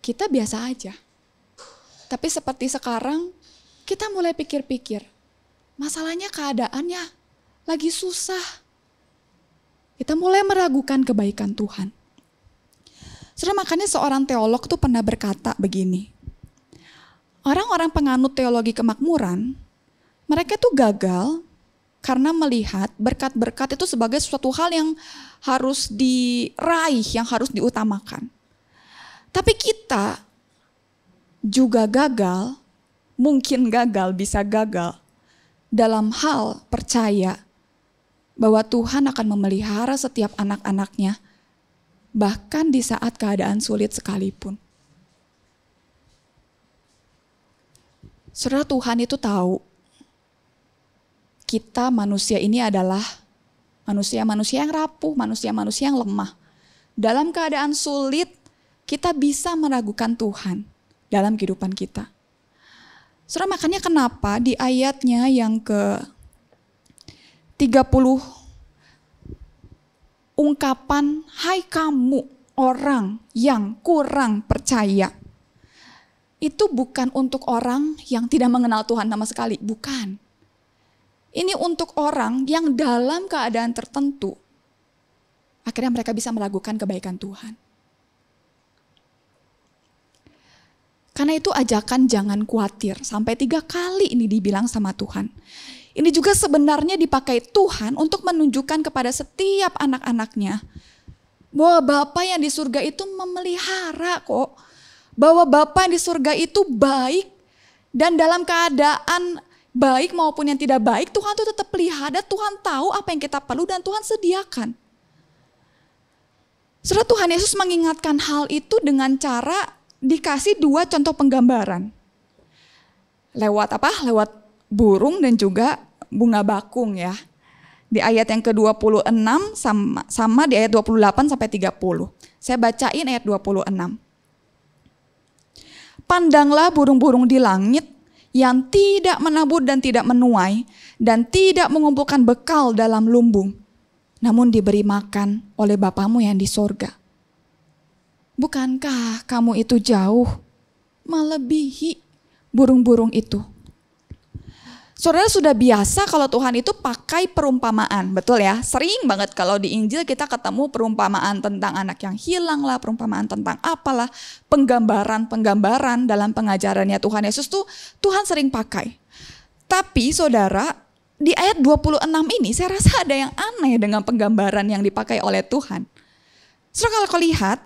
kita biasa aja. Tapi seperti sekarang, kita mulai pikir-pikir, masalahnya keadaannya lagi susah. Kita mulai meragukan kebaikan Tuhan. Saudara, makanya seorang teolog tuh pernah berkata begini, orang-orang penganut teologi kemakmuran, mereka tuh gagal karena melihat berkat-berkat itu sebagai suatu hal yang harus diraih, yang harus diutamakan. Tapi kita juga gagal, mungkin gagal, bisa gagal dalam hal percaya bahwa Tuhan akan memelihara setiap anak-anaknya, bahkan di saat keadaan sulit sekalipun. Saudara, Tuhan itu tahu kita manusia ini adalah manusia-manusia yang rapuh, manusia-manusia yang lemah. Dalam keadaan sulit, kita bisa meragukan Tuhan dalam kehidupan kita. Saudara, makanya kenapa di ayatnya yang ke-30, ungkapan, hai kamu orang yang kurang percaya. Itu bukan untuk orang yang tidak mengenal Tuhan sama sekali, bukan. Ini untuk orang yang dalam keadaan tertentu, akhirnya mereka bisa meragukan kebaikan Tuhan. Karena itu ajakan jangan khawatir, sampai 3 kali ini dibilang sama Tuhan. Ini juga sebenarnya dipakai Tuhan untuk menunjukkan kepada setiap anak-anaknya bahwa Bapa yang di surga itu memelihara kok. Bahwa Bapa yang di surga itu baik, dan dalam keadaan baik maupun yang tidak baik, Tuhan itu tetap pelihara, Tuhan tahu apa yang kita perlu dan Tuhan sediakan. Saudara, Tuhan Yesus mengingatkan hal itu dengan cara dikasih 2 contoh penggambaran. Lewat apa? Lewat burung dan juga bunga bakung ya. Di ayat yang ke-26 sama di ayat 28 sampai 30. Saya bacain ayat 26. Pandanglah burung-burung di langit yang tidak menabur dan tidak menuai dan tidak mengumpulkan bekal dalam lumbung, namun diberi makan oleh Bapamu yang di sorga. Bukankah kamu itu jauh melebihi burung-burung itu? Saudara sudah biasa kalau Tuhan itu pakai perumpamaan, betul ya? Sering banget kalau di Injil kita ketemu perumpamaan tentang anak yang hilang lah, perumpamaan tentang apalah, penggambaran-penggambaran dalam pengajarannya Tuhan Yesus tuh Tuhan sering pakai. Tapi saudara, di ayat 26 ini saya rasa ada yang aneh dengan penggambaran yang dipakai oleh Tuhan. Saudara,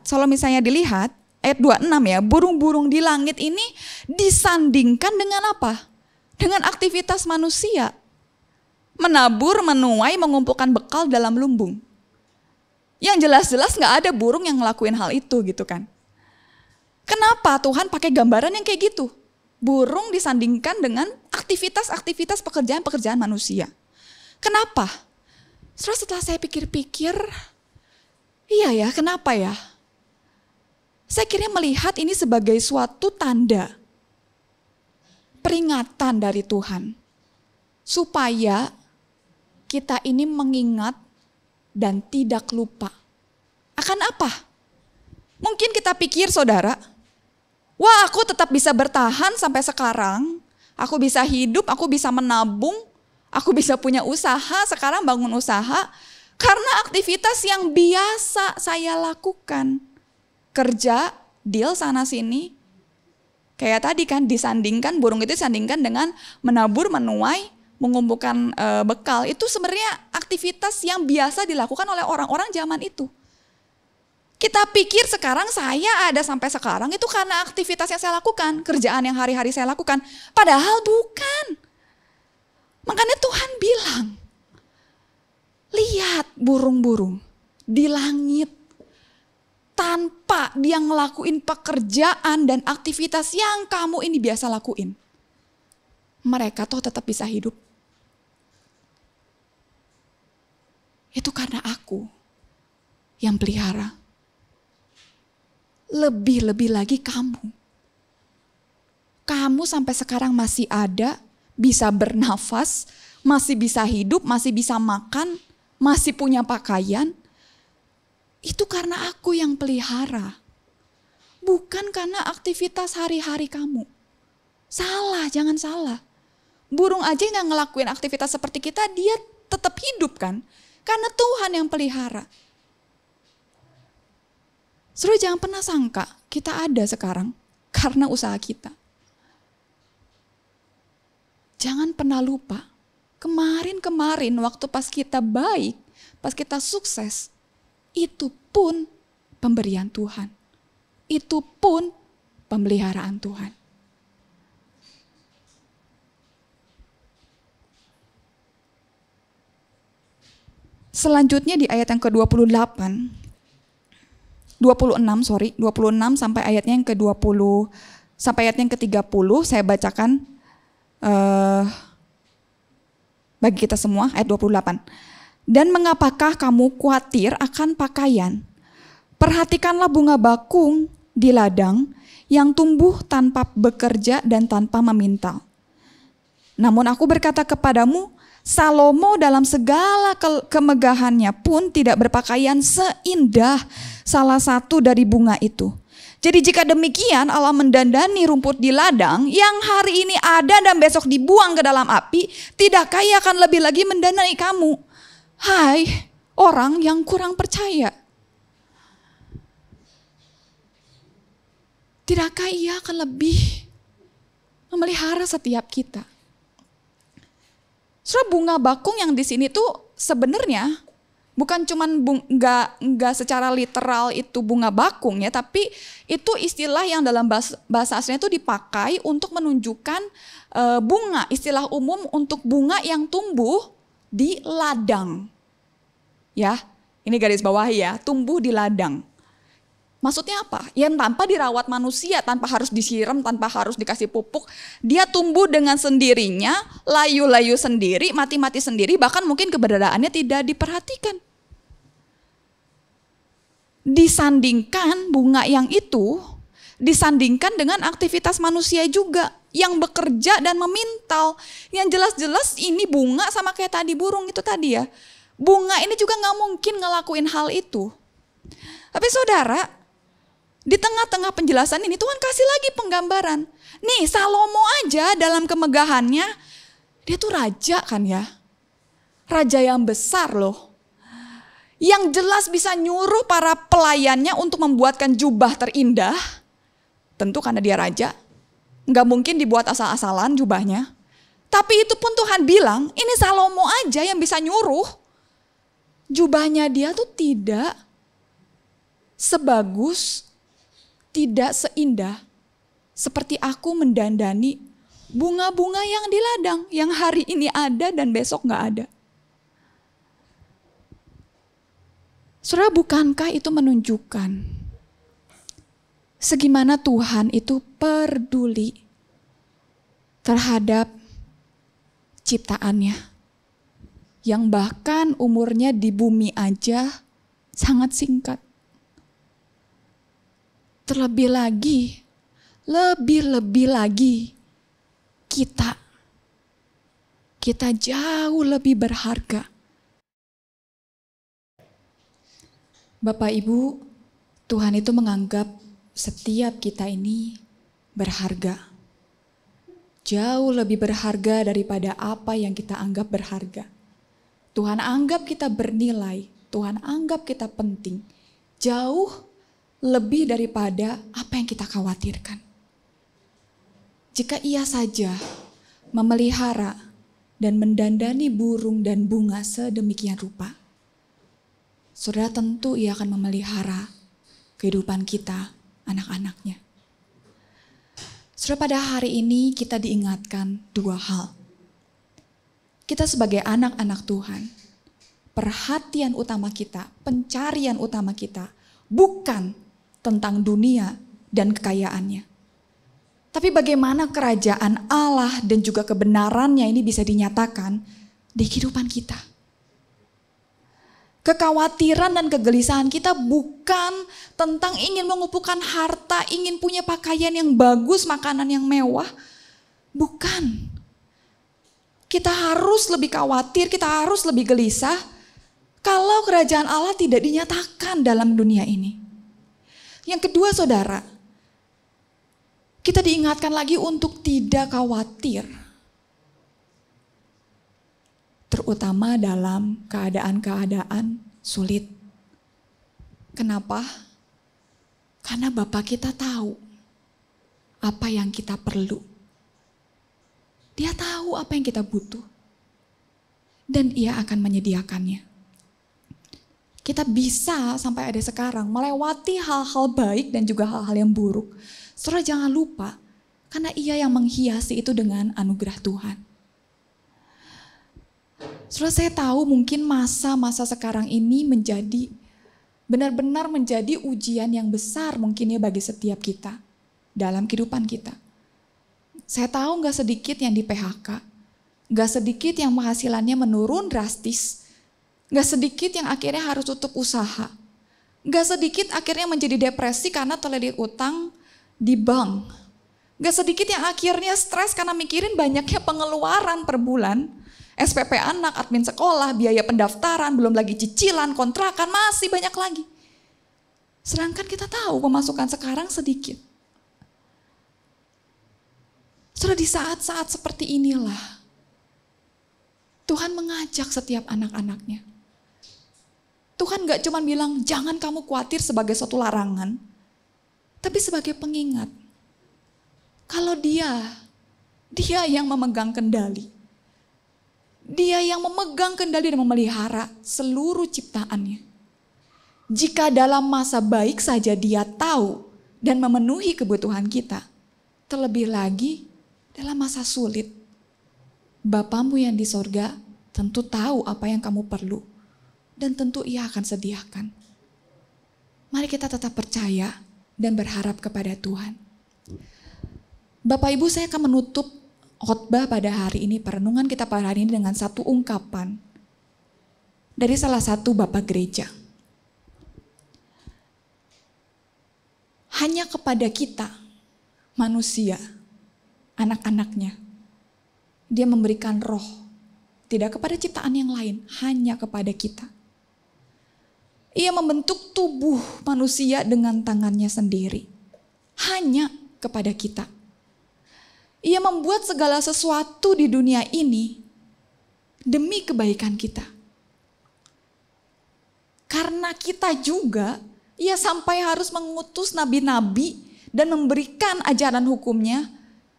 kalau misalnya dilihat ayat 26 ya, burung-burung di langit ini disandingkan dengan apa? Dengan aktivitas manusia. Menabur, menuai, mengumpulkan bekal dalam lumbung. Yang jelas-jelas gak ada burung yang ngelakuin hal itu gitu kan. Kenapa Tuhan pakai gambaran yang kayak gitu? Burung disandingkan dengan aktivitas-aktivitas pekerjaan-pekerjaan manusia. Kenapa? Setelah saya pikir-pikir, iya ya, kenapa ya? Saya kira melihat ini sebagai suatu tanda, peringatan dari Tuhan, supaya kita ini mengingat dan tidak lupa. Akan apa? Mungkin kita pikir saudara, wah aku tetap bisa bertahan sampai sekarang, aku bisa hidup, aku bisa menabung, aku bisa punya usaha, sekarang bangun usaha, Karena aktivitas yang biasa saya lakukan. Kerja, deal sana sini. Kayak tadi kan disandingkan, burung itu disandingkan dengan menabur, menuai, mengumpulkan bekal. Itu sebenarnya aktivitas yang biasa dilakukan oleh orang-orang zaman itu. Kita pikir sekarang saya ada sampai sekarang itu karena aktivitas yang saya lakukan. Kerjaan yang hari-hari saya lakukan. Padahal bukan. Makanya Tuhan bilang, lihat burung-burung di langit. Tanpa dia ngelakuin pekerjaan dan aktivitas yang kamu ini biasa lakuin. Mereka tuh tetap bisa hidup. Itu karena aku yang pelihara. Lebih-lebih lagi kamu. Kamu sampai sekarang masih ada, bisa bernafas, masih bisa hidup, masih bisa makan, masih punya pakaian. Itu karena aku yang pelihara. Bukan karena aktivitas hari-hari kamu. Salah, jangan salah. Burung aja nggak ngelakuin aktivitas seperti kita, dia tetap hidup kan. Karena Tuhan yang pelihara. Saudara jangan pernah sangka kita ada sekarang karena usaha kita. Jangan pernah lupa, kemarin-kemarin waktu pas kita baik, pas kita sukses, itu pun pemberian Tuhan. Itu pun pemeliharaan Tuhan. Selanjutnya di ayat yang ke-26 sampai ayatnya yang ke-20 sampai ayatnya yang ke-30 saya bacakan bagi kita semua ayat 28. Dan mengapakah kamu khawatir akan pakaian? Perhatikanlah bunga bakung di ladang yang tumbuh tanpa bekerja dan tanpa memintal. Namun aku berkata kepadamu, Salomo dalam segala kemegahannya pun tidak berpakaian seindah salah satu dari bunga itu. Jadi jika demikian Allah mendandani rumput di ladang yang hari ini ada dan besok dibuang ke dalam api, tidakkah Ia akan lebih lagi mendandani kamu? Hai orang yang kurang percaya. Tidakkah Ia akan lebih memelihara setiap kita? Saudara, bunga bakung yang di sini tuh sebenarnya bukan cuman nggak secara literal itu bunga bakung ya, tapi itu istilah yang dalam bahasa aslinya itu dipakai untuk menunjukkan bunga, istilah umum untuk bunga yang tumbuh di ladang. Ya, ini garis bawahi ya, tumbuh di ladang. Maksudnya apa? Yang tanpa dirawat manusia, tanpa harus disiram, tanpa harus dikasih pupuk. Dia tumbuh dengan sendirinya, layu-layu sendiri, mati-mati sendiri, bahkan mungkin keberadaannya tidak diperhatikan. Disandingkan bunga yang itu, disandingkan dengan aktivitas manusia juga, yang bekerja dan memintal. Yang jelas-jelas ini bunga sama kayak tadi burung itu tadi ya. Bunga ini juga gak mungkin ngelakuin hal itu. Tapi saudara, di tengah-tengah penjelasan ini Tuhan kasih lagi penggambaran. Nih Salomo aja dalam kemegahannya, dia tuh raja kan ya. Raja yang besar loh. Yang jelas bisa nyuruh para pelayannya untuk membuatkan jubah terindah. Tentu karena dia raja. Nggak mungkin dibuat asal-asalan jubahnya. Tapi itu pun Tuhan bilang, ini Salomo aja yang bisa nyuruh. Jubahnya dia tuh tidak sebagus, tidak seindah seperti aku mendandani bunga-bunga yang di ladang, yang hari ini ada dan besok gak ada. Saudara, bukankah itu menunjukkan segimana Tuhan itu peduli terhadap ciptaannya, yang bahkan umurnya di bumi aja sangat singkat. Terlebih lagi, lebih-lebih lagi, kita jauh lebih berharga. Bapak Ibu, Tuhan itu menganggap setiap kita ini berharga. Jauh lebih berharga daripada apa yang kita anggap berharga. Tuhan anggap kita bernilai, Tuhan anggap kita penting, jauh lebih daripada apa yang kita khawatirkan. Jika Ia saja memelihara dan mendandani burung dan bunga sedemikian rupa, saudara, tentu Ia akan memelihara kehidupan kita, anak-anaknya. Saudara, pada hari ini kita diingatkan dua hal. Kita sebagai anak-anak Tuhan, perhatian utama kita, pencarian utama kita, bukan tentang dunia dan kekayaannya. Tapi bagaimana kerajaan Allah dan juga kebenarannya ini bisa dinyatakan di kehidupan kita. Kekhawatiran dan kegelisahan kita bukan tentang ingin mengumpulkan harta, ingin punya pakaian yang bagus, makanan yang mewah. Bukan. Kita harus lebih khawatir, kita harus lebih gelisah kalau kerajaan Allah tidak dinyatakan dalam dunia ini. Yang kedua, saudara, kita diingatkan lagi untuk tidak khawatir. Terutama dalam keadaan-keadaan sulit. Kenapa? Karena Bapa kita tahu apa yang kita perlu. Dia tahu apa yang kita butuh. Dan Ia akan menyediakannya. Kita bisa sampai ada sekarang melewati hal-hal baik dan juga hal-hal yang buruk. Saudara, jangan lupa, karena Ia yang menghiasi itu dengan anugerah Tuhan. Saudara, saya tahu mungkin masa-masa sekarang ini benar-benar menjadi ujian yang besar mungkin ya bagi setiap kita dalam kehidupan kita. Saya tahu gak sedikit yang di PHK, gak sedikit yang penghasilannya menurun drastis, gak sedikit yang akhirnya harus tutup usaha, gak sedikit akhirnya menjadi depresi karena terlilit utang di bank, gak sedikit yang akhirnya stres karena mikirin banyaknya pengeluaran per bulan, SPP anak, admin sekolah, biaya pendaftaran, belum lagi cicilan, kontrakan, masih banyak lagi. Sedangkan kita tahu pemasukan sekarang sedikit. Saudara, di saat-saat seperti inilah Tuhan mengajak setiap anak-anaknya. Tuhan gak cuma bilang jangan kamu khawatir sebagai suatu larangan, tapi sebagai pengingat. Kalau dia yang memegang kendali. Dia yang memegang kendali dan memelihara seluruh ciptaannya. Jika dalam masa baik saja Dia tahu dan memenuhi kebutuhan kita, terlebih lagi dalam masa sulit, Bapamu yang di sorga tentu tahu apa yang kamu perlu dan tentu Ia akan sediakan. Mari kita tetap percaya dan berharap kepada Tuhan. Bapak Ibu, saya akan menutup khotbah pada hari ini, perenungan kita pada hari ini dengan satu ungkapan dari salah satu bapak gereja. Hanya kepada kita, manusia, anak-anaknya, Dia memberikan roh, tidak kepada ciptaan yang lain, hanya kepada kita. Ia membentuk tubuh manusia dengan tangannya sendiri, hanya kepada kita. Ia membuat segala sesuatu di dunia ini demi kebaikan kita. Karena kita juga, Ia sampai harus mengutus nabi-nabi dan memberikan ajaran hukumnya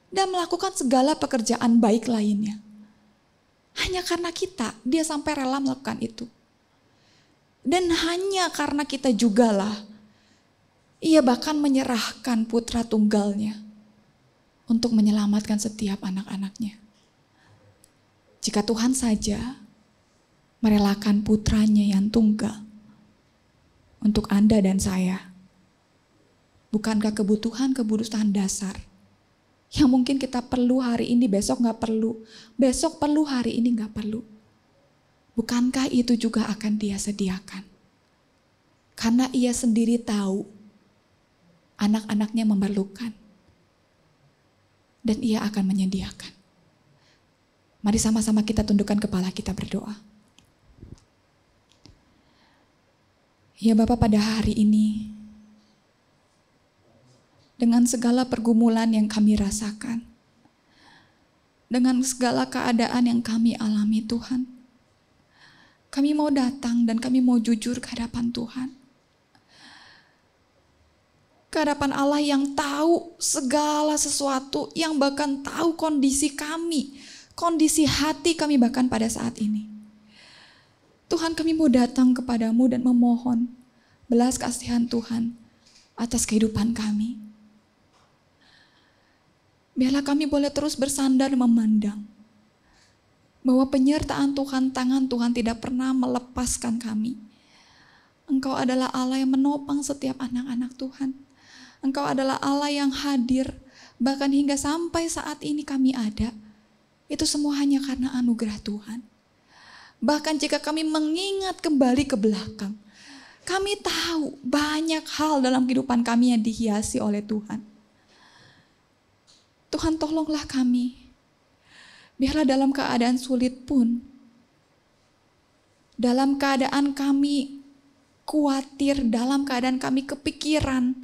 dan melakukan segala pekerjaan baik lainnya. Hanya karena kita, Dia sampai rela melakukan itu. Dan hanya karena kita jugalah, Ia bahkan menyerahkan putra tunggalnya untuk menyelamatkan setiap anak-anaknya. Jika Tuhan saja merelakan putranya yang tunggal untuk Anda dan saya, bukankah kebutuhan dasar yang mungkin kita perlu hari ini, besok gak perlu, besok perlu, hari ini gak perlu, bukankah itu juga akan Dia sediakan? Karena Ia sendiri tahu anak-anaknya memerlukan dan Ia akan menyediakan. Mari sama-sama kita tundukkan kepala, kita berdoa. Ya Bapa, pada hari ini, dengan segala pergumulan yang kami rasakan, dengan segala keadaan yang kami alami Tuhan, Kami mau datang dan kami mau jujur ke hadapan Tuhan. Ke hadapan Allah yang tahu segala sesuatu, yang bahkan tahu kondisi kami, kondisi hati kami bahkan pada saat ini. Tuhan, kami mau datang kepadamu dan memohon belas kasihan Tuhan atas kehidupan kami. Biarlah kami boleh terus bersandar memandang bahwa penyertaan Tuhan, tangan Tuhan tidak pernah melepaskan kami. Engkau adalah Allah yang menopang setiap anak-anak Tuhan. Engkau adalah Allah yang hadir, bahkan hingga sampai saat ini kami ada. Itu semua hanya karena anugerah Tuhan. Bahkan jika kami mengingat kembali ke belakang, kami tahu banyak hal dalam kehidupan kami yang dihiasi oleh Tuhan. Tuhan, tolonglah kami. Biarlah dalam keadaan sulit pun, dalam keadaan kami khawatir, dalam keadaan kami kepikiran,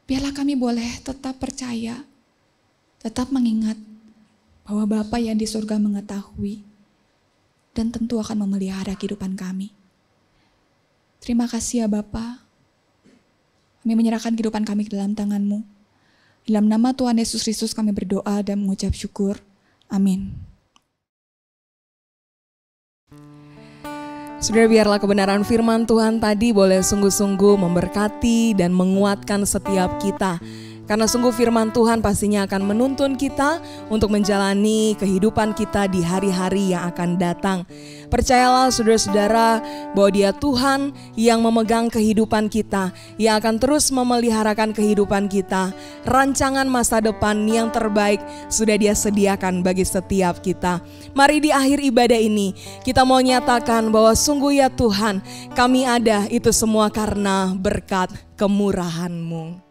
biarlah kami boleh tetap percaya, tetap mengingat bahwa Bapa yang di surga mengetahui dan tentu akan memelihara kehidupan kami. Terima kasih ya Bapa. Kami menyerahkan kehidupan kami ke dalam tangan-Mu. Dalam nama Tuhan Yesus Kristus kami berdoa dan mengucap syukur. Amin. Saudara, biarlah kebenaran firman Tuhan tadi boleh sungguh-sungguh memberkati dan menguatkan setiap kita. Karena sungguh firman Tuhan pastinya akan menuntun kita untuk menjalani kehidupan kita di hari-hari yang akan datang. Percayalah saudara-saudara bahwa Dia Tuhan yang memegang kehidupan kita, yang akan terus memeliharakan kehidupan kita. Rancangan masa depan yang terbaik sudah Dia sediakan bagi setiap kita. Mari di akhir ibadah ini kita mau nyatakan bahwa sungguh ya Tuhan, kami ada itu semua karena berkat kemurahan-Mu.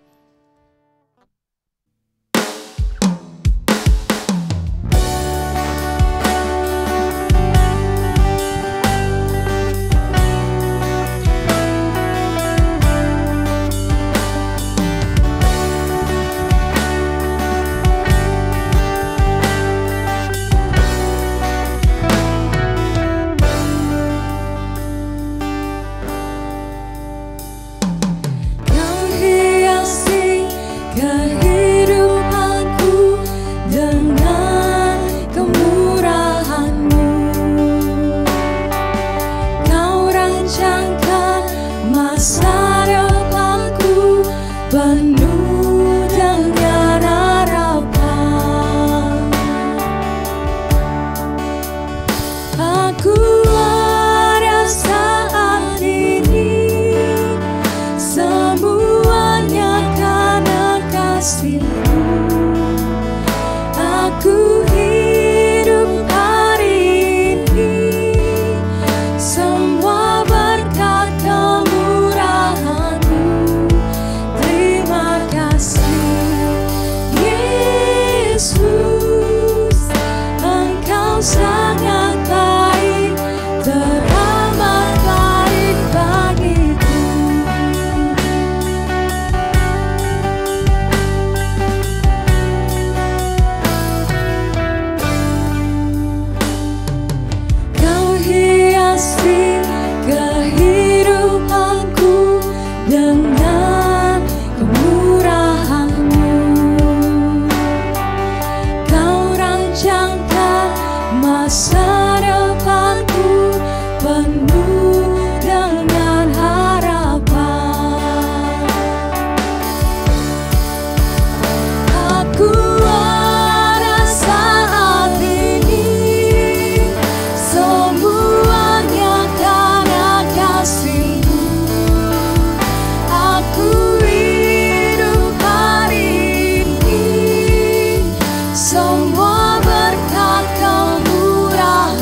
Semua berkat kemurahan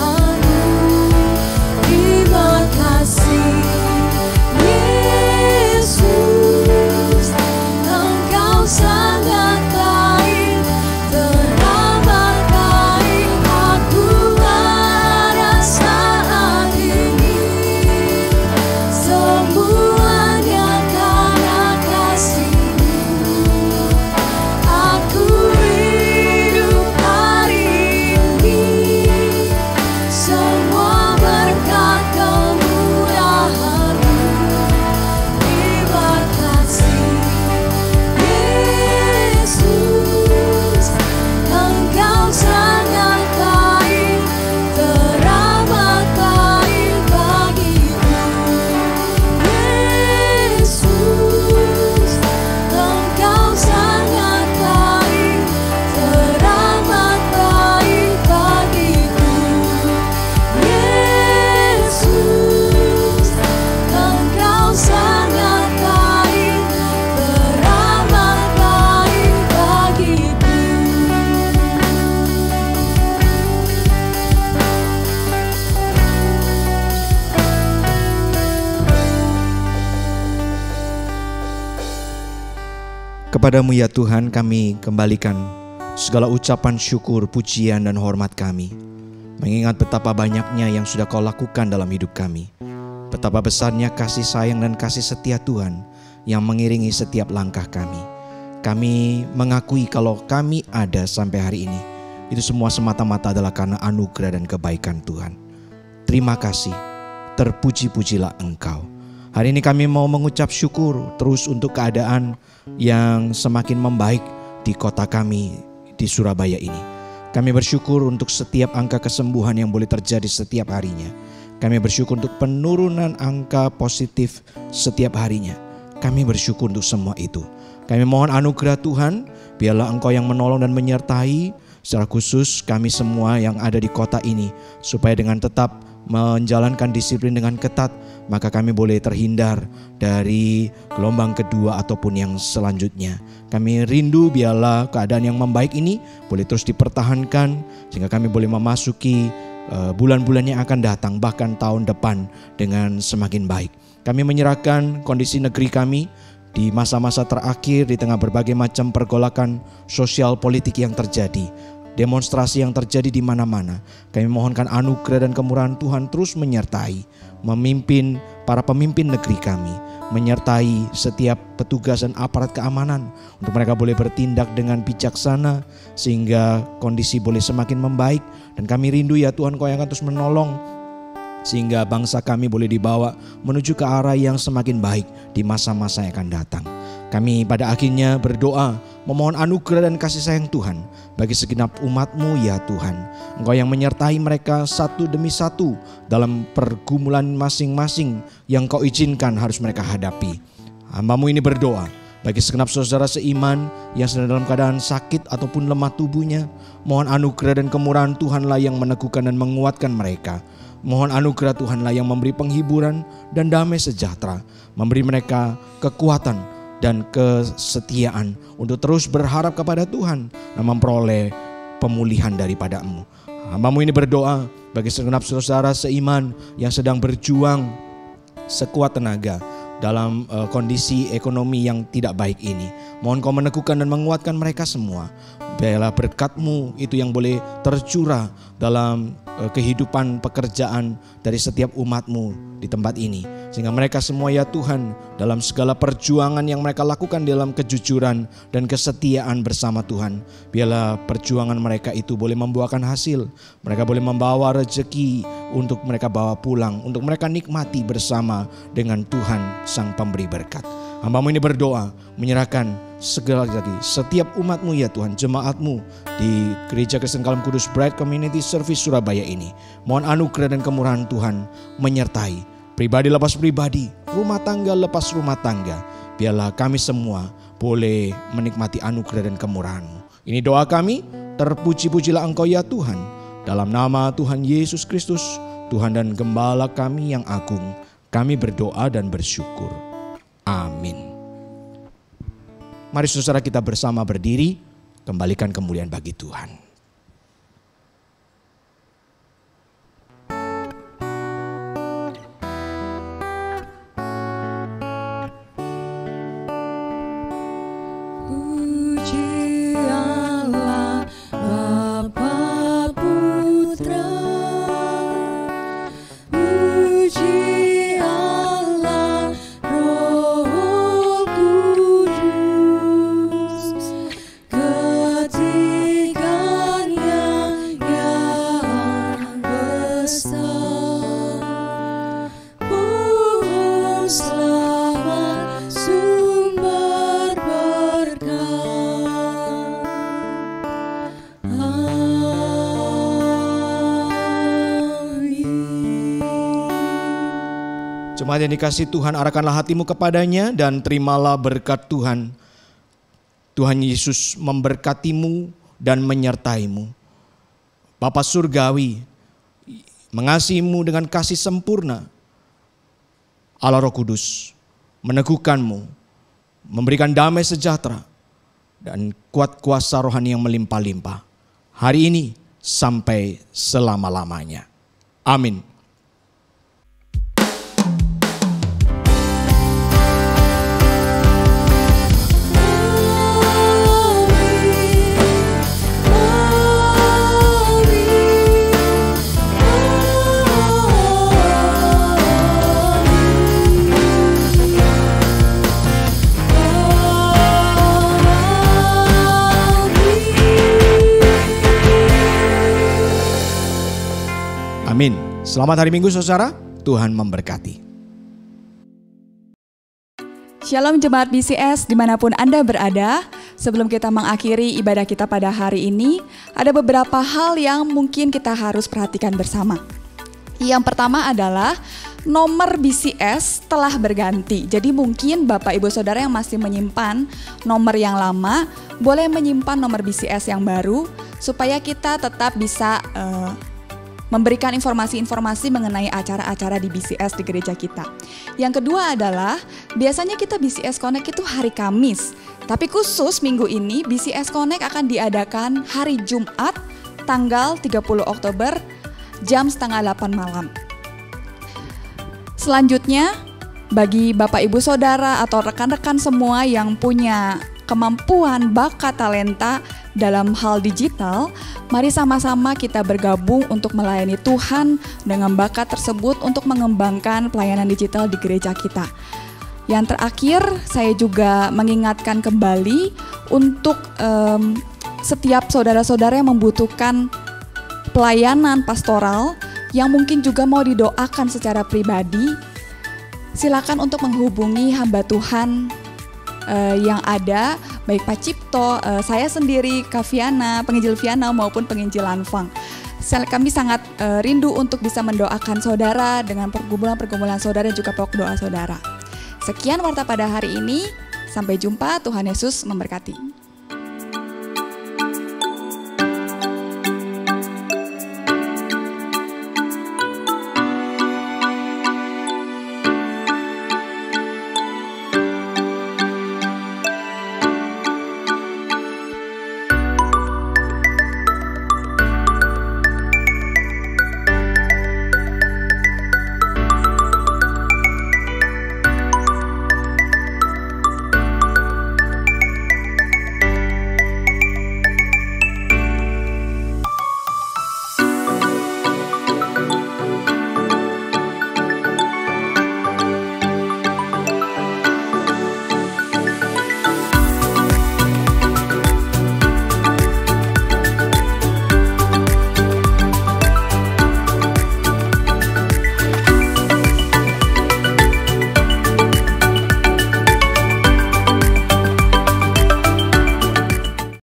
Kepadamu ya Tuhan kami kembalikan segala ucapan syukur, pujian dan hormat kami. Mengingat betapa banyaknya yang sudah Kau lakukan dalam hidup kami. Betapa besarnya kasih sayang dan kasih setia Tuhan yang mengiringi setiap langkah kami. Kami mengakui kalau kami ada sampai hari ini, itu semua semata-mata adalah karena anugerah dan kebaikan Tuhan. Terima kasih, terpuji-pujilah Engkau. Hari ini kami mau mengucap syukur terus untuk keadaan yang semakin membaik di kota kami di Surabaya ini. Kami bersyukur untuk setiap angka kesembuhan yang boleh terjadi setiap harinya. Kami bersyukur untuk penurunan angka positif setiap harinya. Kami bersyukur untuk semua itu. Kami mohon anugerah Tuhan, biarlah Engkau yang menolong dan menyertai secara khusus kami semua yang ada di kota ini, supaya dengan tetap menjalankan disiplin dengan ketat, maka kami boleh terhindar dari gelombang kedua ataupun yang selanjutnya. Kami rindu biarlah keadaan yang membaik ini boleh terus dipertahankan, sehingga kami boleh memasuki bulan-bulan yang akan datang, bahkan tahun depan dengan semakin baik. Kami menyerahkan kondisi negeri kami di masa-masa terakhir di tengah berbagai macam pergolakan sosial politik yang terjadi. Demonstrasi yang terjadi di mana-mana. Kami mohonkan anugerah dan kemurahan Tuhan terus menyertai, memimpin para pemimpin negeri kami, menyertai setiap petugas dan aparat keamanan untuk mereka boleh bertindak dengan bijaksana sehingga kondisi boleh semakin membaik. Dan kami rindu ya Tuhan, Kau yang akan terus menolong sehingga bangsa kami boleh dibawa menuju ke arah yang semakin baik di masa-masa yang akan datang. Kami pada akhirnya berdoa memohon anugerah dan kasih sayang Tuhan bagi segenap umat-Mu ya Tuhan. Engkau yang menyertai mereka satu demi satu dalam pergumulan masing-masing yang Kau izinkan harus mereka hadapi. Hamba-Mu ini berdoa bagi segenap saudara seiman yang sedang dalam keadaan sakit ataupun lemah tubuhnya. Mohon anugerah dan kemurahan Tuhanlah yang meneguhkan dan menguatkan mereka. Mohon anugerah Tuhanlah yang memberi penghiburan dan damai sejahtera, memberi mereka kekuatan dan kesetiaan untuk terus berharap kepada Tuhan dan memperoleh pemulihan daripada-Mu. Hamba-Mu ini berdoa bagi segenap saudara seiman yang sedang berjuang sekuat tenaga dalam kondisi ekonomi yang tidak baik ini. Mohon Kau meneguhkan dan menguatkan mereka semua. Biarlah berkat-Mu itu yang boleh tercurah dalam kehidupan pekerjaan dari setiap umat-Mu di tempat ini. Sehingga mereka semua ya Tuhan, dalam segala perjuangan yang mereka lakukan dalam kejujuran dan kesetiaan bersama Tuhan, biarlah perjuangan mereka itu boleh membuahkan hasil. Mereka boleh membawa rezeki untuk mereka bawa pulang, untuk mereka nikmati bersama dengan Tuhan Sang Pemberi berkat. Hamba-Mu ini berdoa menyerahkan segala lagi setiap umat-Mu ya Tuhan, jemaat-Mu di Gereja Kristen Kalam Kudus Bright Community Service Surabaya ini. Mohon anugerah dan kemurahan Tuhan menyertai pribadi lepas pribadi, rumah tangga lepas rumah tangga. Biarlah kami semua boleh menikmati anugerah dan kemurahan-Mu. Ini doa kami, terpuji-pujilah Engkau ya Tuhan. Dalam nama Tuhan Yesus Kristus, Tuhan dan Gembala kami yang agung, kami berdoa dan bersyukur. Amin. Mari saudara kita bersama berdiri, kembalikan kemuliaan bagi Tuhan. Jemaat yang dikasihi Tuhan, arahkanlah hatimu kepadanya dan terimalah berkat Tuhan. Tuhan Yesus memberkatimu dan menyertaimu. Bapa Surgawi mengasihimu dengan kasih sempurna. Allah Roh Kudus meneguhkanmu, memberikan damai sejahtera dan kuat kuasa rohani yang melimpah-limpah hari ini sampai selama-lamanya. Amin. Amin. Selamat hari Minggu saudara, Tuhan memberkati. Shalom Jemaat BCS dimanapun Anda berada. Sebelum kita mengakhiri ibadah kita pada hari ini, ada beberapa hal yang mungkin kita harus perhatikan bersama. Yang pertama adalah nomor BCS telah berganti. Jadi mungkin Bapak Ibu Saudara yang masih menyimpan nomor yang lama, boleh menyimpan nomor BCS yang baru supaya kita tetap bisa memberikan informasi-informasi mengenai acara-acara di BCS di gereja kita. Yang kedua adalah biasanya kita BCS Connect itu hari Kamis, tapi khusus minggu ini BCS Connect akan diadakan hari Jumat tanggal 30 Oktober jam 7:30 malam. Selanjutnya, bagi Bapak Ibu Saudara atau rekan-rekan semua yang punya kemampuan, bakat, talenta dalam hal digital, mari sama-sama kita bergabung untuk melayani Tuhan dengan bakat tersebut untuk mengembangkan pelayanan digital di gereja kita. Yang terakhir, saya juga mengingatkan kembali untuk setiap saudara-saudara yang membutuhkan pelayanan pastoral yang mungkin juga mau didoakan secara pribadi, silakan untuk menghubungi hamba Tuhan yang ada, baik Pak Cipto, saya sendiri, Kak Viana, penginjil Viana maupun penginjil Lanfang. Kami sangat rindu untuk bisa mendoakan saudara dengan pergumulan-pergumulan saudara dan juga pokok doa saudara. Sekian warta pada hari ini, sampai jumpa, Tuhan Yesus memberkati.